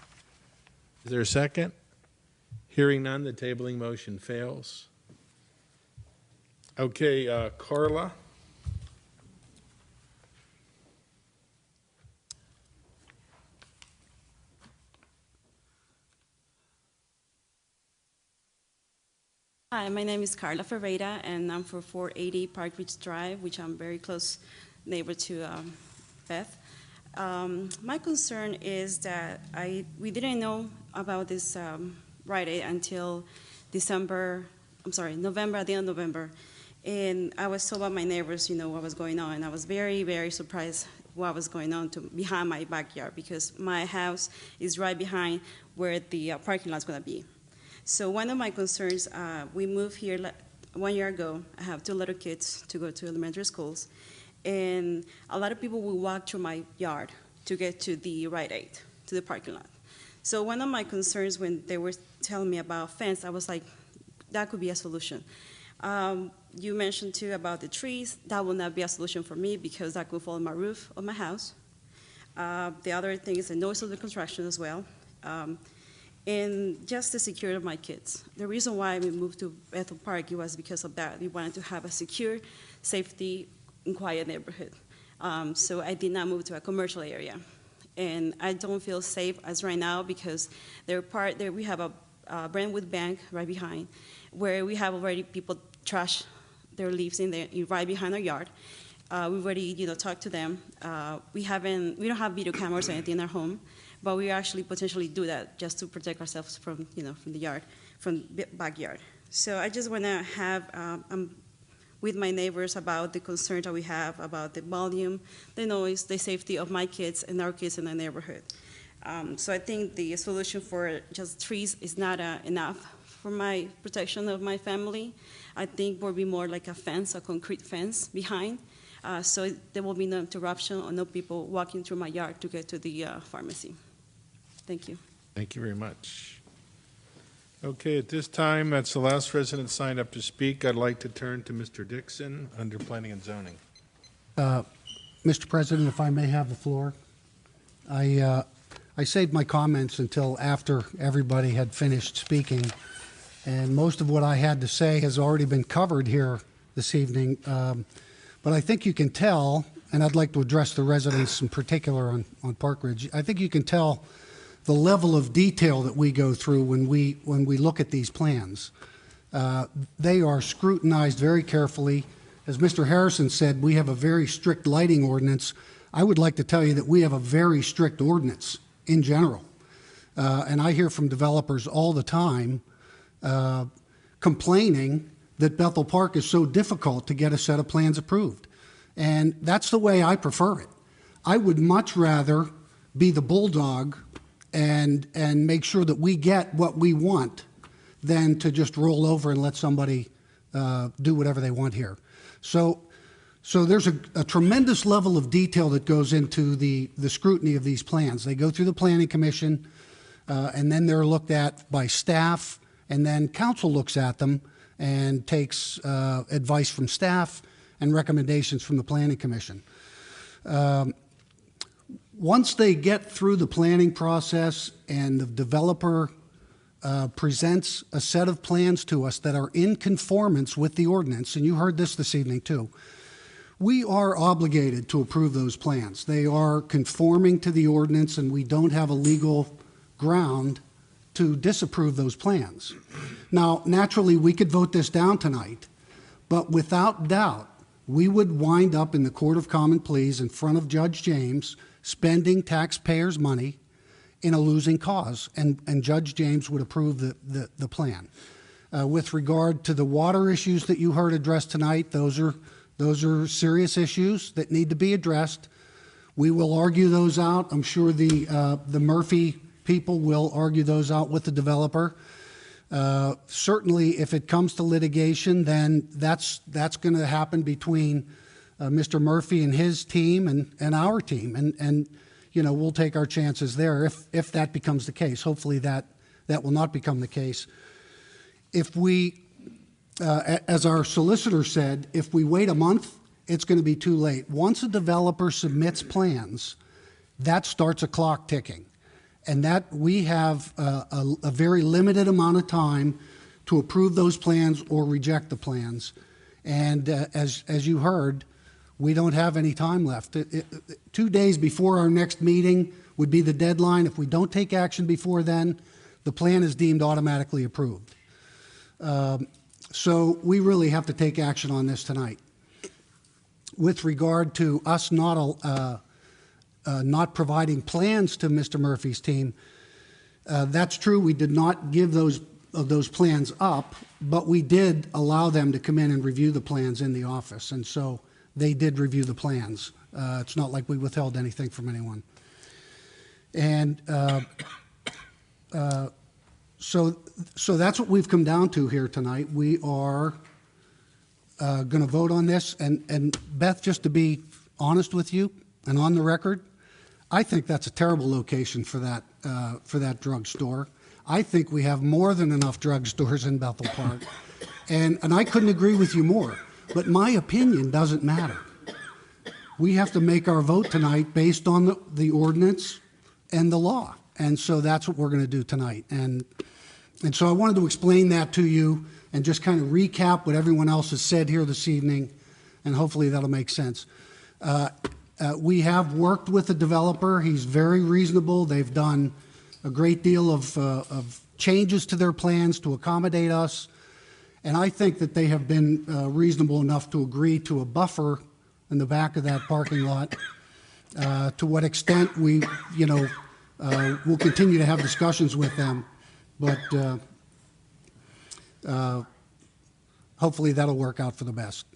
Is there a second? Hearing none, the tabling motion fails. Okay, Carla. Hi, my name is Carla Ferreira, and I'm for 480 Park Ridge Drive, which I'm very close neighbor to Beth. My concern is that we didn't know about this Rite Aid until November, at the end of November. And I was told by my neighbors, what was going on. And I was very, very surprised what was going on behind my backyard, because my house is right behind where the parking lot's going to be. So one of my concerns, we moved here 1 year ago. I have 2 little kids to go to elementary schools, and a lot of people will walk through my yard to get to the Rite Aid, to the parking lot. So one of my concerns when they were telling me about fence, I was like, that could be a solution. You mentioned too about the trees. That will not be a solution for me because that could fall on my roof of my house. The other thing is the noise of the construction as well. And just the security of my kids. The reason why we moved to Bethel Park was because of that. We wanted to have a secure, safety, and quiet neighborhood. So I did not move to a commercial area. And I don't feel safe as right now because we have a Brentwood Bank right behind, where we have already people trash their leaves in there right behind our yard. We've already talked to them. We don't have video cameras or anything in our home, but we actually potentially do that just to protect ourselves from from the yard, from the backyard. So I just want to have with my neighbors about the concerns that we have about the volume, the noise, the safety of my kids and our kids in the neighborhood. So I think the solution for just trees is not enough for my protection of my family. I think will be more like a fence, a concrete fence behind, so there will be no interruption or no people walking through my yard to get to the pharmacy. Thank you. Thank you very much. Okay, at this time, that's the last resident signed up to speak. I'd like to turn to Mr. Dixon under Planning and Zoning. Mr. President, if I may have the floor. I saved my comments until after everybody had finished speaking, and most of what I had to say has already been covered here this evening. But I think you can tell, and I'd like to address the residents in particular on Park Ridge, I think you can tell the level of detail that we go through when we look at these plans. They are scrutinized very carefully. As Mr. Harrison said, we have a very strict lighting ordinance. I would like to tell you that we have a very strict ordinance in general. And I hear from developers all the time complaining that Bethel Park is so difficult to get a set of plans approved. And that's the way I prefer it. I would much rather be the bulldog and make sure that we get what we want than to just roll over and let somebody do whatever they want here. So there's a tremendous level of detail that goes into the scrutiny of these plans. They go through the Planning Commission, and then they're looked at by staff, and then council looks at them and takes advice from staff and recommendations from the Planning Commission. Once they get through the planning process and the developer presents a set of plans to us that are in conformance with the ordinance, and you heard this evening too, we are obligated to approve those plans. They are conforming to the ordinance, and we don't have a legal ground to disapprove those plans. Now, naturally, we could vote this down tonight, but without doubt, we would wind up in the Court of Common Pleas in front of Judge James spending taxpayers' money in a losing cause, and Judge James would approve the plan. With regard to the water issues that you heard addressed tonight, those are serious issues that need to be addressed. We will argue those out. I'm sure the Murphy people will argue those out with the developer. Certainly, if it comes to litigation, then that's going to happen between Mr. Murphy and his team and our team, and we'll take our chances there if that becomes the case. Hopefully that will not become the case. If we, as our solicitor said, if we wait a month, it's going to be too late. Once a developer submits plans, that starts a clock ticking, and that we have a very limited amount of time to approve those plans or reject the plans. And as you heard, we don't have any time left. 2 days before our next meeting would be the deadline. If we don't take action before then, the plan is deemed automatically approved. So we really have to take action on this tonight. With regard to us not providing plans to Mr. Murphy's team, that's true. We did not give those those plans up, but we did allow them to come in and review the plans in the office, and so they did review the plans. It's not like we withheld anything from anyone. And so that's what we've come down to here tonight. We are going to vote on this, and Beth, just to be honest with you and on the record, I think that's a terrible location for that drugstore. I think we have more than enough drugstores in Bethel Park, and I couldn't agree with you more. But my opinion doesn't matter. We have to make our vote tonight based on the ordinance and the law, and so that's what we're going to do tonight. And so I wanted to explain that to you and just kind of recap what everyone else has said here this evening, and hopefully that'll make sense. We have worked with the developer. He's very reasonable. They've done a great deal of changes to their plans to accommodate us, and I think that they have been reasonable enough to agree to a buffer in the back of that parking lot. To what extent we, we'll continue to have discussions with them, but hopefully that'll work out for the best.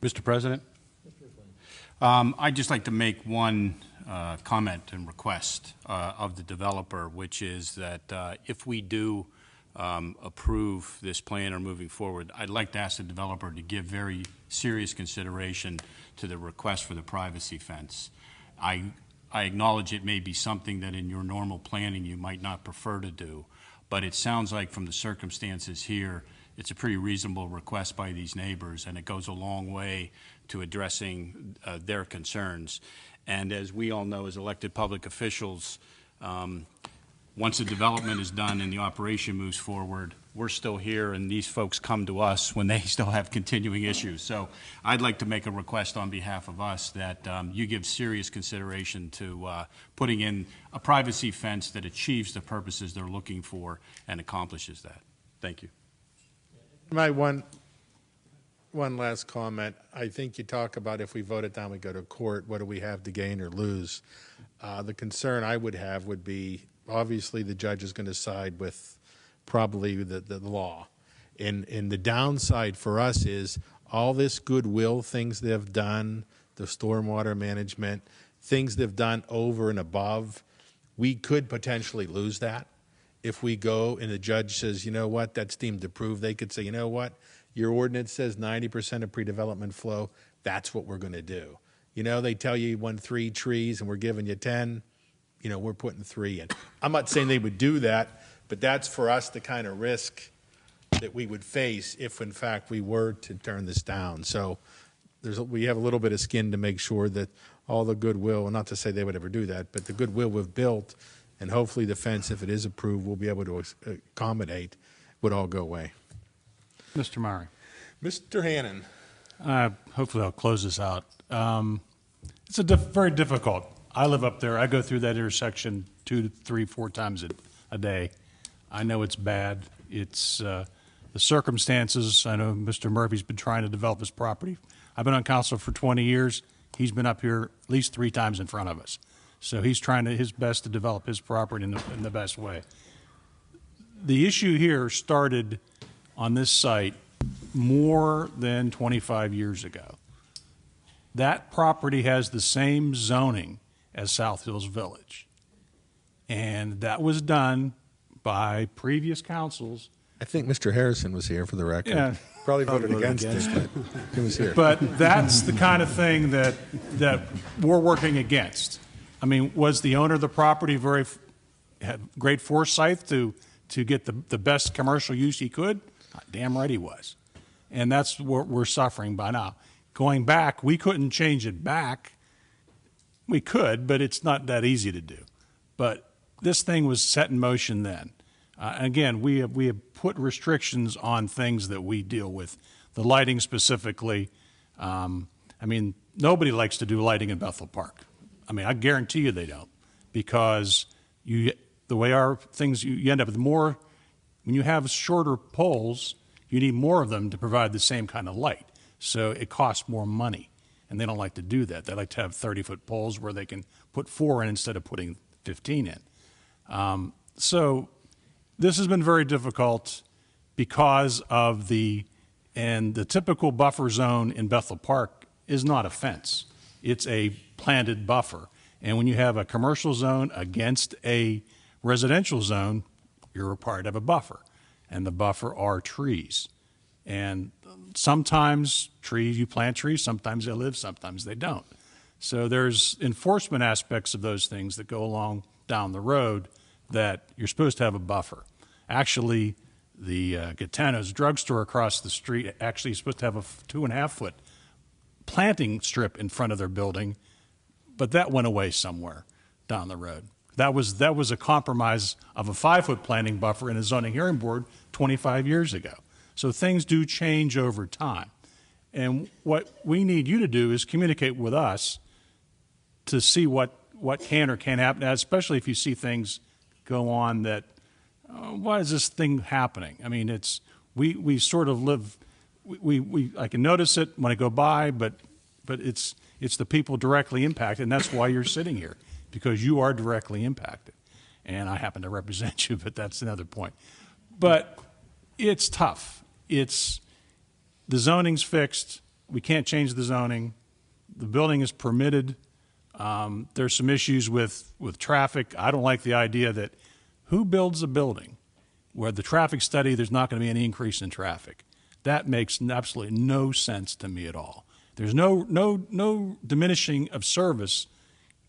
Mr. President? I'd just like to make one comment and request of the developer, which is that if we do approve this plan or moving forward, I'd like to ask the developer to give very serious consideration to the request for the privacy fence. I acknowledge it may be something that in your normal planning you might not prefer to do, but it sounds like from the circumstances here, it's a pretty reasonable request by these neighbors, and it goes a long way to addressing their concerns. And as we all know as elected public officials, once the development is done and the operation moves forward, we're still here, and these folks come to us when they still have continuing issues. So I'd like to make a request on behalf of us that you give serious consideration to putting in a privacy fence that achieves the purposes they're looking for and accomplishes that. Thank you. My one last comment. I think you talk about if we vote it down, we go to court, what do we have to gain or lose? The concern I would have would be, obviously the judge is going to side with probably the law. And the downside for us is all this goodwill, things they've done, the stormwater management, things they've done over and above, we could potentially lose that. If we go and the judge says, you know what, that's deemed approved, they could say, you know what, your ordinance says 90% of pre-development flow, that's what we're going to do. You know, they tell you you want 3 trees and we're giving you 10, we're putting 3 in. I'm not saying they would do that, but that's for us the kind of risk that we would face if, in fact, we were to turn this down. So we have a little bit of skin to make sure that all the goodwill, well, not to say they would ever do that, but the goodwill we've built, and hopefully the fence, if it is approved, we'll be able to accommodate, would all go away. Mr. Murray. Mr. Hannon. Hopefully I'll close this out. It's very difficult. I live up there. I go through that intersection 2, 3, 4 times a day. I know it's bad. It's the circumstances. I know Mr. Murphy's been trying to develop his property. I've been on council for 20 years. He's been up here at least 3 times in front of us. So he's trying his best to develop his property in the best way. The issue here started on this site more than 25 years ago. That property has the same zoning as South Hills Village. And that was done by previous councils. I think Mr. Harrison was here for the record. Yeah. Probably voted against it, but he was here. But that's the kind of thing that we're working against. I mean, was the owner of the property had great foresight to get the best commercial use he could? Damn right he was. And that's what we're suffering by now. Going back, we couldn't change it back. We could, but it's not that easy to do. But this thing was set in motion then. Again, we have put restrictions on things that we deal with. The lighting specifically. I mean, nobody likes to do lighting in Bethel Park. I mean, I guarantee you they don't, because the way our things, you end up with more, when you have shorter poles, you need more of them to provide the same kind of light. So it costs more money, and they don't like to do that. They like to have 30-foot poles where they can put 4 in instead of putting 15 in. So this has been very difficult because of the typical buffer zone in Bethel Park is not a fence. It's a planted buffer. And when you have a commercial zone against a residential zone, you're required to have a buffer. And the buffer are trees. And sometimes you plant trees, sometimes they live, sometimes they don't. So there's enforcement aspects of those things that go along down the road that you're supposed to have a buffer. Actually, the Gaetano's drugstore across the street actually is supposed to have a 2.5-foot planting strip in front of their building, but that went away somewhere down the road. That was a compromise of a 5-foot planting buffer in a zoning hearing board 25 years ago. So things do change over time. And what we need you to do is communicate with us to see what can or can't happen, especially if you see things go on that, why is this thing happening? I mean, we sort of live, I can notice it when I go by, but it's the people directly impacted, and that's why you're sitting here, because you are directly impacted. And I happen to represent you, but that's another point. But it's tough. The zoning's fixed. We can't change the zoning. The building is permitted. There's some issues with traffic. I don't like the idea that who builds a building where the traffic study, there's not going to be any increase in traffic. That makes absolutely no sense to me at all. There's no diminishing of service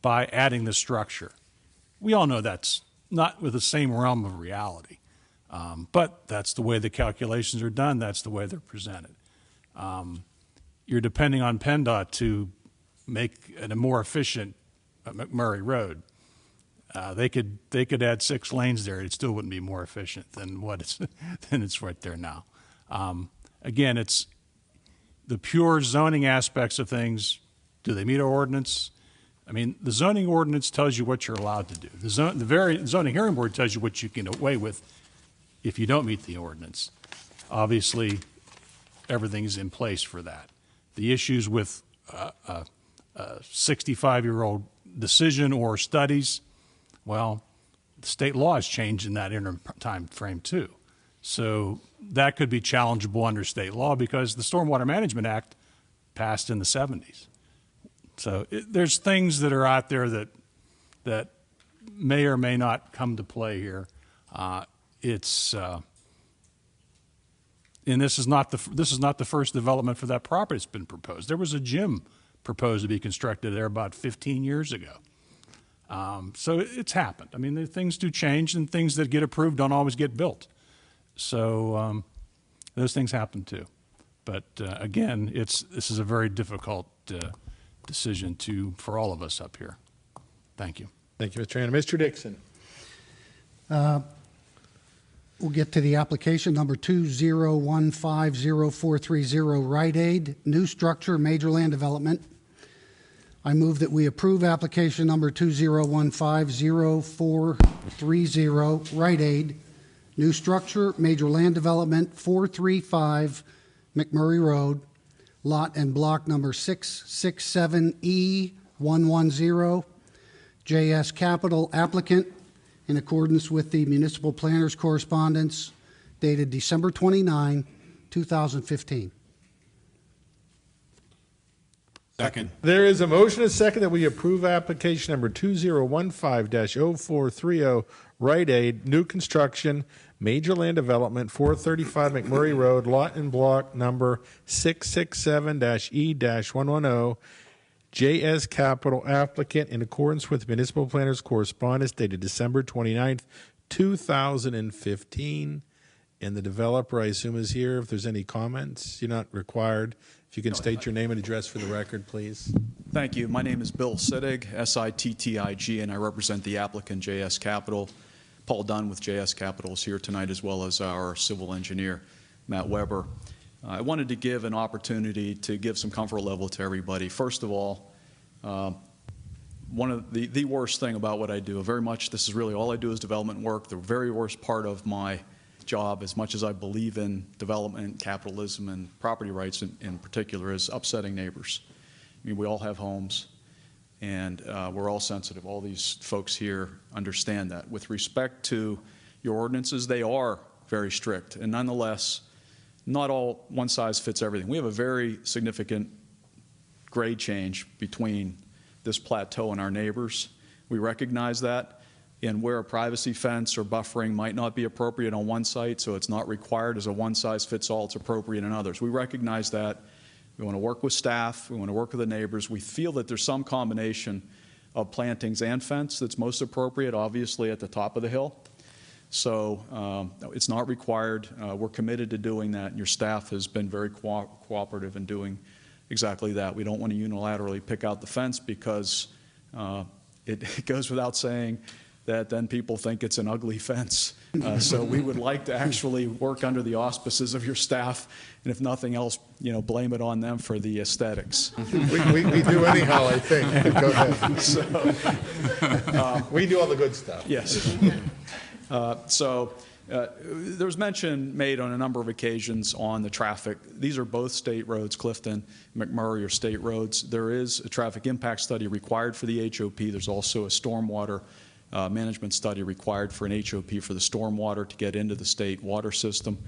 by adding the structure. We all know that's not with the same realm of reality. But that's the way the calculations are done. That's the way they're presented. You're depending on PennDOT to make it a more efficient McMurray Road. They could add 6 lanes there. It still wouldn't be more efficient than it's right there now. Again, it's the pure zoning aspects of things. Do they meet our ordinance? I mean, the zoning ordinance tells you what you're allowed to do. The very zoning hearing board tells you what you can get away with if you don't meet the ordinance. Obviously, everything's in place for that. The issues with a 65-year-old decision or studies, well, the state law has changed in that interim time frame too. So that could be challengeable under state law because the Stormwater Management Act passed in the 70s. So there's things that are out there that may or may not come to play here. And this is not the first development for that property that's been proposed. There was a gym proposed to be constructed there about 15 years ago. So it's happened. I mean, things do change, and things that get approved don't always get built. So those things happen too. But again, this is a very difficult decision for all of us up here. Thank you. Thank you, Mr. Hanna. Mr. Dixon. We'll get to the application number 20150430, Rite Aid, new structure, major land development. I move that we approve application number 20150430, Rite Aid, new structure, major land development, 435 McMurray Road, lot and block number 667E110, JS Capital applicant, in accordance with the municipal planner's correspondence dated December 29, 2015. Second. There is a motion and a second that we approve application number 2015-0430, Rite Aid, new construction, major land development, 435 McMurray Road, lot and block number 667-E-110, JS Capital applicant in accordance with municipal planner's correspondence dated December 29th, 2015. And the developer, I assume, is here. If there's any comments, you're not required. If you can state your name and address for the record, please. Thank you. My name is Bill Sittig, S-I-T-T-I-G, and I represent the applicant, JS Capital. Paul Dunn with JS Capital is here tonight, as well as our civil engineer, Matt Weber. I wanted to give an opportunity to give some comfort level to everybody. First of all, one of the worst thing about what I do, this is really all I do is development work. The very worst part of my job, as much as I believe in development, capitalism, and property rights in particular, is upsetting neighbors. I mean, we all have homes, and we're all sensitive. All these folks here understand that. With respect to your ordinances, they are very strict. And nonetheless, not all one size fits everything. We have a very significant grade change between this plateau and our neighbors. We recognize that. And where a privacy fence or buffering might not be appropriate on one site, so it's not required as a one-size-fits-all, it's appropriate in others. We recognize that. We want to work with staff. We want to work with the neighbors. We feel that there's some combination of plantings and fence that's most appropriate, obviously, at the top of the hill. So it's not required. We're committed to doing that, and your staff has been very cooperative in doing exactly that. We don't want to unilaterally pick out the fence because it goes without saying that then people think it's an ugly fence. So we would like to actually work under the auspices of your staff, and if nothing else, blame it on them for the aesthetics. We do anyhow, I think. Go ahead. We do all the good stuff. Yes. There was mention made on a number of occasions on the traffic. These are both state roads. Clifton, McMurray are state roads. There is a traffic impact study required for the HOP. There's also a stormwater management study required for an HOP for the stormwater to get into the state water system.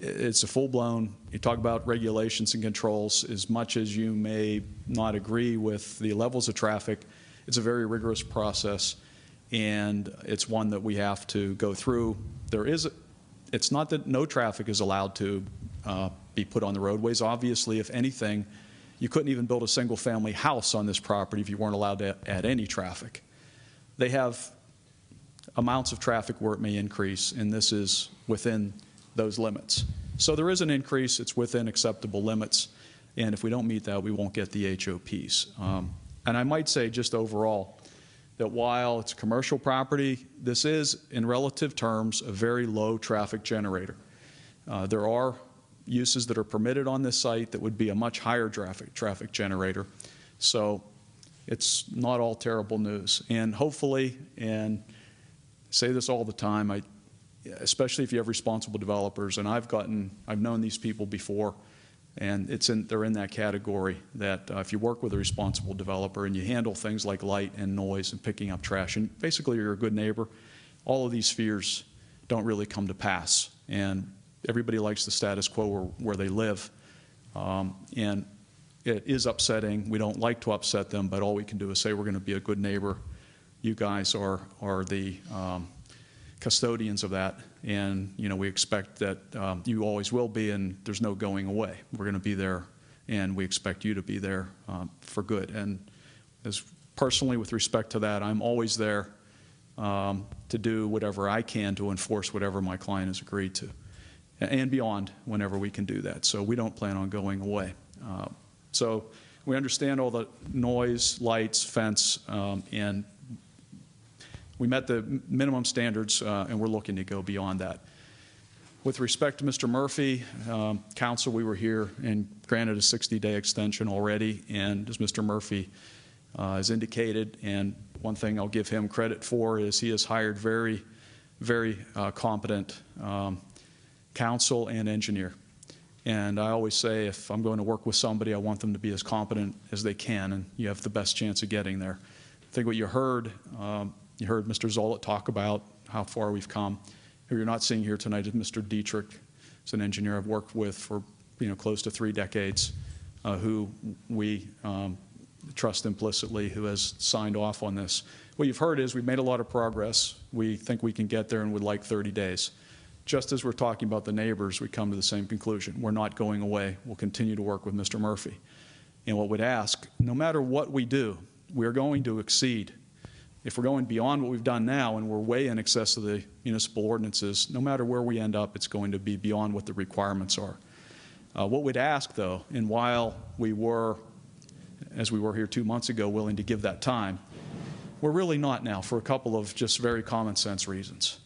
It's a full-blown, you talk about regulations and controls, as much as you may not agree with the levels of traffic, it's a very rigorous process, and it's one that we have to go through. It's not that no traffic is allowed to be put on the roadways. Obviously, if anything, you couldn't even build a single-family house on this property if you weren't allowed to add any traffic. They have amounts of traffic where it may increase, and this is within those limits. So there is an increase. It's within acceptable limits, and if we don't meet that, we won't get the HOPs. And I might say just overall that while it's commercial property, this is, in relative terms, a very low traffic generator. There are uses that are permitted on this site that would be a much higher traffic generator. So it's not all terrible news. And hopefully, and I say this all the time, especially if you have responsible developers, and I've known these people before, and they're in that category that if you work with a responsible developer and you handle things like light and noise and picking up trash, and basically you're a good neighbor, all of these fears don't really come to pass. And everybody likes the status quo where they live. And it is upsetting. We don't like to upset them, but all we can do is say we're going to be a good neighbor. You guys are the custodians of that, and we expect that you always will be, and there's no going away. We're going to be there, and we expect you to be there for good. And as personally, with respect to that, I'm always there to do whatever I can to enforce whatever my client has agreed to, and beyond whenever we can do that. So we don't plan on going away. So we understand all the noise, lights, fence, and we met the minimum standards, and we're looking to go beyond that. With respect to Mr. Murphy, council, we were here and granted a 60-day extension already, and as Mr. Murphy has indicated, and one thing I'll give him credit for is he has hired very, very competent counsel and engineer. And I always say if I'm going to work with somebody, I want them to be as competent as they can, and you have the best chance of getting there. I think what you heard Mr. Zollett talk about how far we've come. Who you're not seeing here tonight is Mr. Dietrich. He's an engineer I've worked with for close to 3 decades, who we trust implicitly, who has signed off on this. What you've heard is we've made a lot of progress. We think we can get there and would like 30 days. Just as we're talking about the neighbors, we come to the same conclusion. We're not going away. We'll continue to work with Mr. Murphy. And what we'd ask, no matter what we do, we're going to exceed. If we're going beyond what we've done now and we're way in excess of the municipal ordinances, no matter where we end up, it's going to be beyond what the requirements are. What we'd ask, though, and while we were, as we were here 2 months ago, willing to give that time, we're really not now for a couple of just very common sense reasons.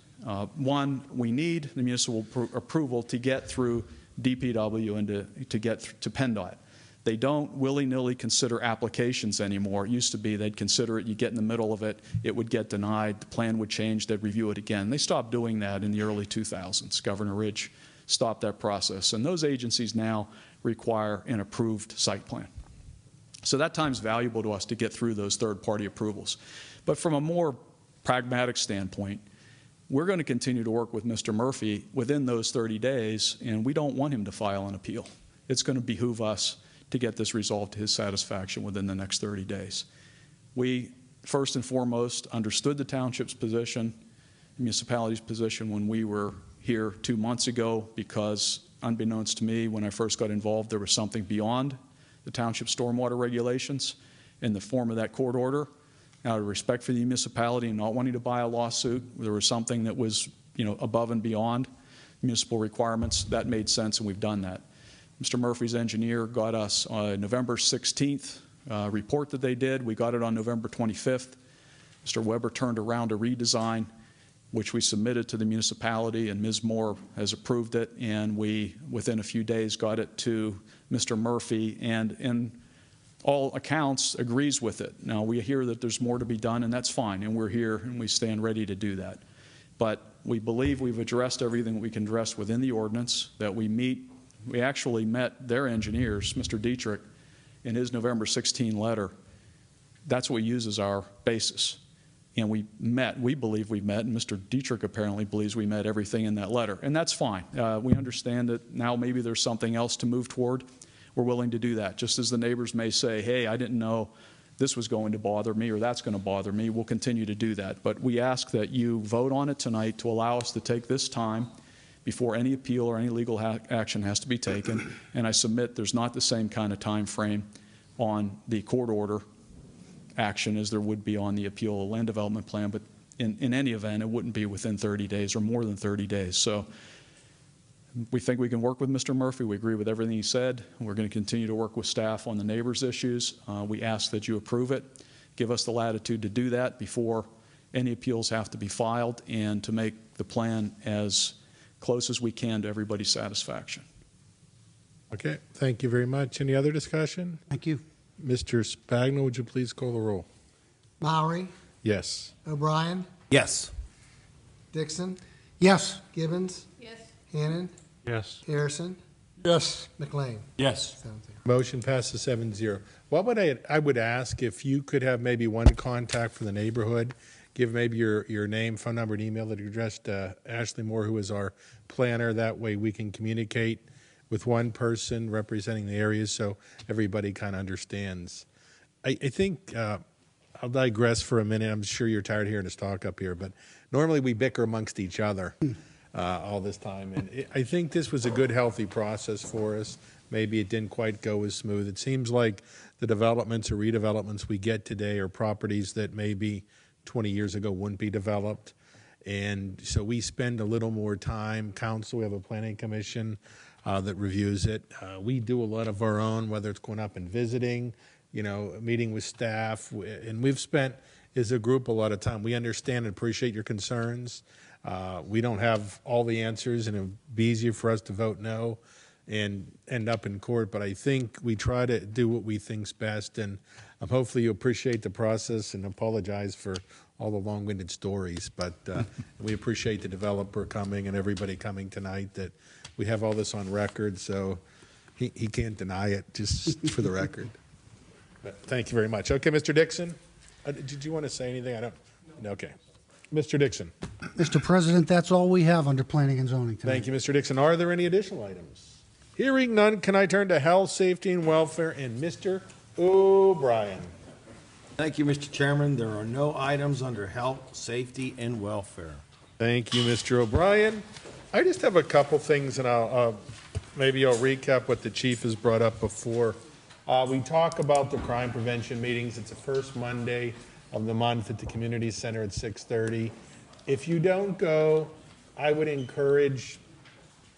One, we need the municipal approval to get through DPW and to get to PennDOT. They don't willy-nilly consider applications anymore. It used to be they'd consider it, you get in the middle of it, it would get denied, the plan would change, they'd review it again. They stopped doing that in the early 2000s. Governor Ridge stopped that process. And those agencies now require an approved site plan. So that time's valuable to us to get through those third-party approvals. But from a more pragmatic standpoint, We're going to continue to work with Mr. Murphy within those 30 days, and we don't want him to file an appeal. It's going to behoove us to get this resolved to his satisfaction within the next 30 days. We, first and foremost, understood the township's position, the municipality's position when we were here 2 months ago, because unbeknownst to me, when I first got involved, there was something beyond the township stormwater regulations in the form of that court order. Out of respect for the municipality and not wanting to buy a lawsuit, there was something that was, above and beyond municipal requirements. That made sense, and we've done that. Mr. Murphy's engineer got us on November 16th report that they did. We got it on November 25th. Mr. Weber turned around a redesign, which we submitted to the municipality, and Ms. Moore has approved it, and we, within a few days, got it to Mr. Murphy, and in all accounts agrees with it. Now, we hear that there's more to be done, and that's fine, and we're here and we stand ready to do that. But we believe we've addressed everything we can address within the ordinance, that we actually met their engineers, Mr. Dietrich, in his November 16 letter. That's what we use as our basis. And we believe we met, and Mr. Dietrich apparently believes we met everything in that letter, and that's fine. We understand that now maybe there's something else to move toward. We're willing to do that. Just as the neighbors may say, hey, I didn't know this was going to bother me or that's going to bother me, we'll continue to do that. But we ask that you vote on it tonight to allow us to take this time before any appeal or any legal action has to be taken. And I submit there's not the same kind of time frame on the court order action as there would be on the appeal of land development plan. But in any event, it wouldn't be within 30 days or more than 30 days. So we think we can work with Mr. Murphy. We agree with everything he said. We're going to continue to work with staff on the neighbors' issues. We ask that you approve it, give us the latitude to do that before any appeals have to be filed, and to make the plan as close as we can to everybody's satisfaction. Okay, thank you very much. Any other discussion? Thank you. Mr. Spagna, would you please call the roll? Lowry, Yes. O'Brien, Yes. Dixon, Yes. Gibbons, Yes. Hannon, Yes. Harrison, Yes. McLean. Yes. Motion passes 7-0. What would I would ask if you could have maybe one contact for the neighborhood, give maybe your name, phone number, and email address to Ashley Moore, who is our planner. That way we can communicate with one person representing the areas so everybody kind of understands. I think I'll digress for a minute. I'm sure you're tired of hearing us talk up here, but normally we bicker amongst each other all this time. And I think this was a good, healthy process for us. Maybe it didn't quite go as smooth. It seems like the developments or redevelopments we get today are properties that maybe 20 years ago wouldn't be developed. And so we spend a little more time. Council, we have a planning commission that reviews it. We do a lot of our own, whether it's going up and visiting, meeting with staff. And we've spent, as a group, a lot of time. We understand and appreciate your concerns. We don't have all the answers, and it would be easier for us to vote no and end up in court. But I think we try to do what we think's best, and hopefully you appreciate the process, and apologize for all the long-winded stories. But we appreciate the developer coming and everybody coming tonight, that we have all this on record, so he can't deny it, just for the record. But thank you very much. Okay, Mr. Dixon, did you want to say anything? I don't. No. Okay. Mr. Dixon. Mr. President, that's all we have under planning and zoning tonight. Thank you, Mr. Dixon. Are there any additional items? Hearing none, can I turn to health, safety, and welfare, and Mr. O'Brien? Thank you, Mr. Chairman. There are no items under health, safety, and welfare. Thank you, Mr. O'Brien. I just have a couple things, and maybe I'll recap what the chief has brought up before. We talk about the crime prevention meetings. It's the first Monday of the month at the community center at 6:30. If you don't go, I would encourage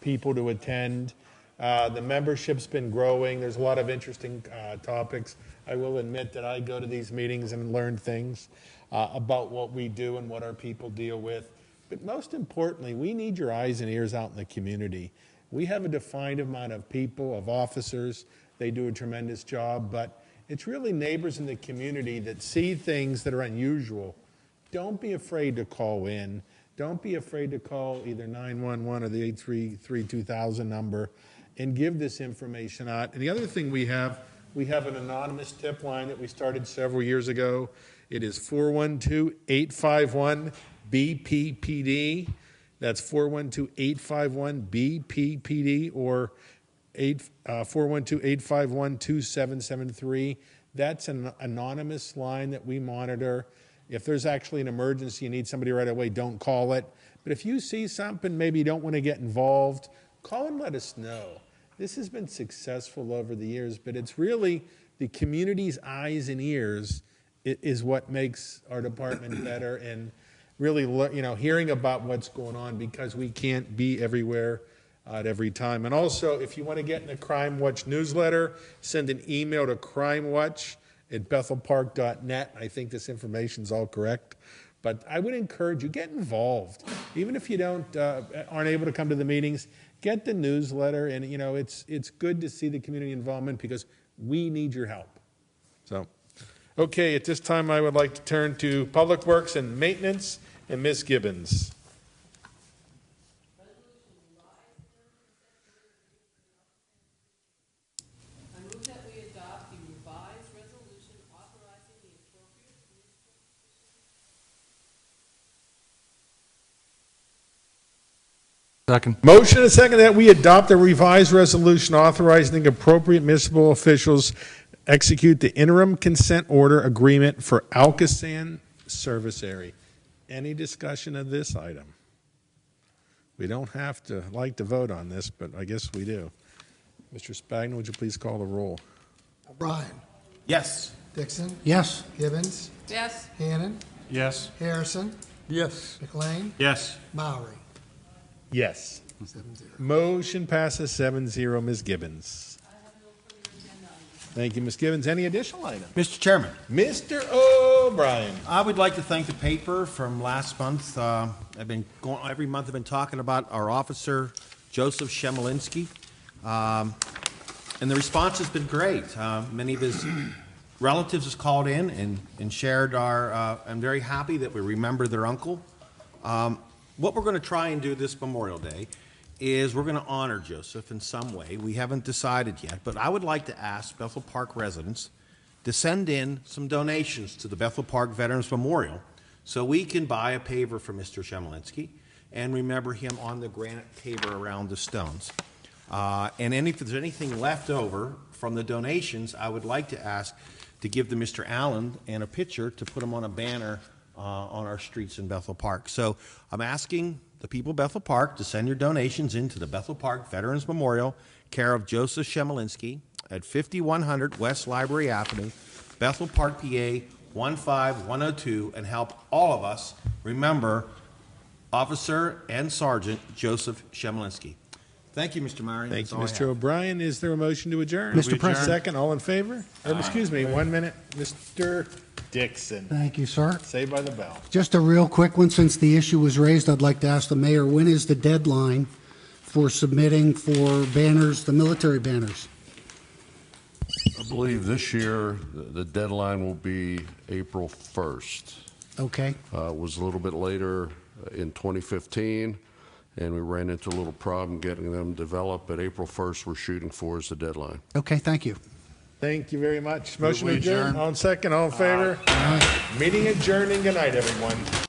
people to attend. The membership's been growing. There's a lot of interesting topics. I will admit that I go to these meetings and learn things about what we do and what our people deal with. But most importantly, we need your eyes and ears out in the community. We have a defined amount of people, of officers. They do a tremendous job, but it's really neighbors in the community that see things that are unusual. Don't be afraid to call in. Don't be afraid to call either 911 or the 833-2000 number and give this information out. And the other thing we have an anonymous tip line that we started several years ago. It is 412-851 BPPD. That's 412-851-BPPD or 412-851-2773. That's an anonymous line that we monitor. If there's actually an emergency, you need somebody right away, don't call it. But if you see something, maybe you don't want to get involved, call and let us know. This has been successful over the years, but it's really the community's eyes and ears is what makes our department better, and really, hearing about what's going on, because we can't be everywhere at every time. And also, if you want to get in the Crime Watch newsletter, send an email to crimewatch@bethelpark.net. I think this information's all correct. But I would encourage you, get involved. Even if you aren't able to come to the meetings, get the newsletter. And, it's good to see the community involvement because we need your help. So, okay, at this time, I would like to turn to Public Works and Maintenance and Ms. Gibbons. Second. Motion and second that we adopt a revised resolution authorizing appropriate municipal officials execute the interim consent order agreement for Alcosan service area. Any discussion of this item? We don't have to like to vote on this, but I guess we do. Mr. Spagna, would you please call the roll? O'Brien. Yes. Dixon. Yes. Gibbons. Yes. Hannon. Yes. Harrison. Yes. McLean. Yes. Mowry. Yes. 7-0. Motion passes 7-0. Ms. Gibbons. Thank you, Ms. Gibbons. Any additional items? Mr. Chairman. Mr. O'Brien. I would like to thank the paper from last month. Every month I've been talking about our officer, Joseph Shemolinsky. And the response has been great. Many of his relatives has called in and shared I'm very happy that we remember their uncle. What we're going to try and do this Memorial Day is we're going to honor Joseph in some way. We haven't decided yet, but I would like to ask Bethel Park residents to send in some donations to the Bethel Park Veterans Memorial so we can buy a paver for Mr. Shemolinsky and remember him on the granite paver around the stones. And if there's anything left over from the donations, I would like to ask to give to Mr. Allen and a picture to put him on a banner on our streets in Bethel Park. So I'm asking the people of Bethel Park to send your donations into the Bethel Park Veterans Memorial, care of Joseph Shemolinsky at 5100 West Library Avenue, Bethel Park, PA 15102, and help all of us remember Officer and Sergeant Joseph Shemolinsky. Thank you, Mr. Murray. Thank you, That's all I Mr. have. O'Brien. Is there a motion to adjourn? Mr. President. Second, all in favor? Excuse me, 1 minute. Mr. Dixon. Thank you, sir. Saved by the bell. Just a real quick one, since the issue was raised, I'd like to ask the mayor, when is the deadline for submitting for banners, the military banners? I believe this year the deadline will be April 1st. Okay. It was a little bit later in 2015, and we ran into a little problem getting them developed, but April 1st we're shooting for as the deadline. Okay, thank you. Thank you very much. Motion we adjourned. adjourn. All in second, all in favor? Meeting adjourned, and good night, everyone.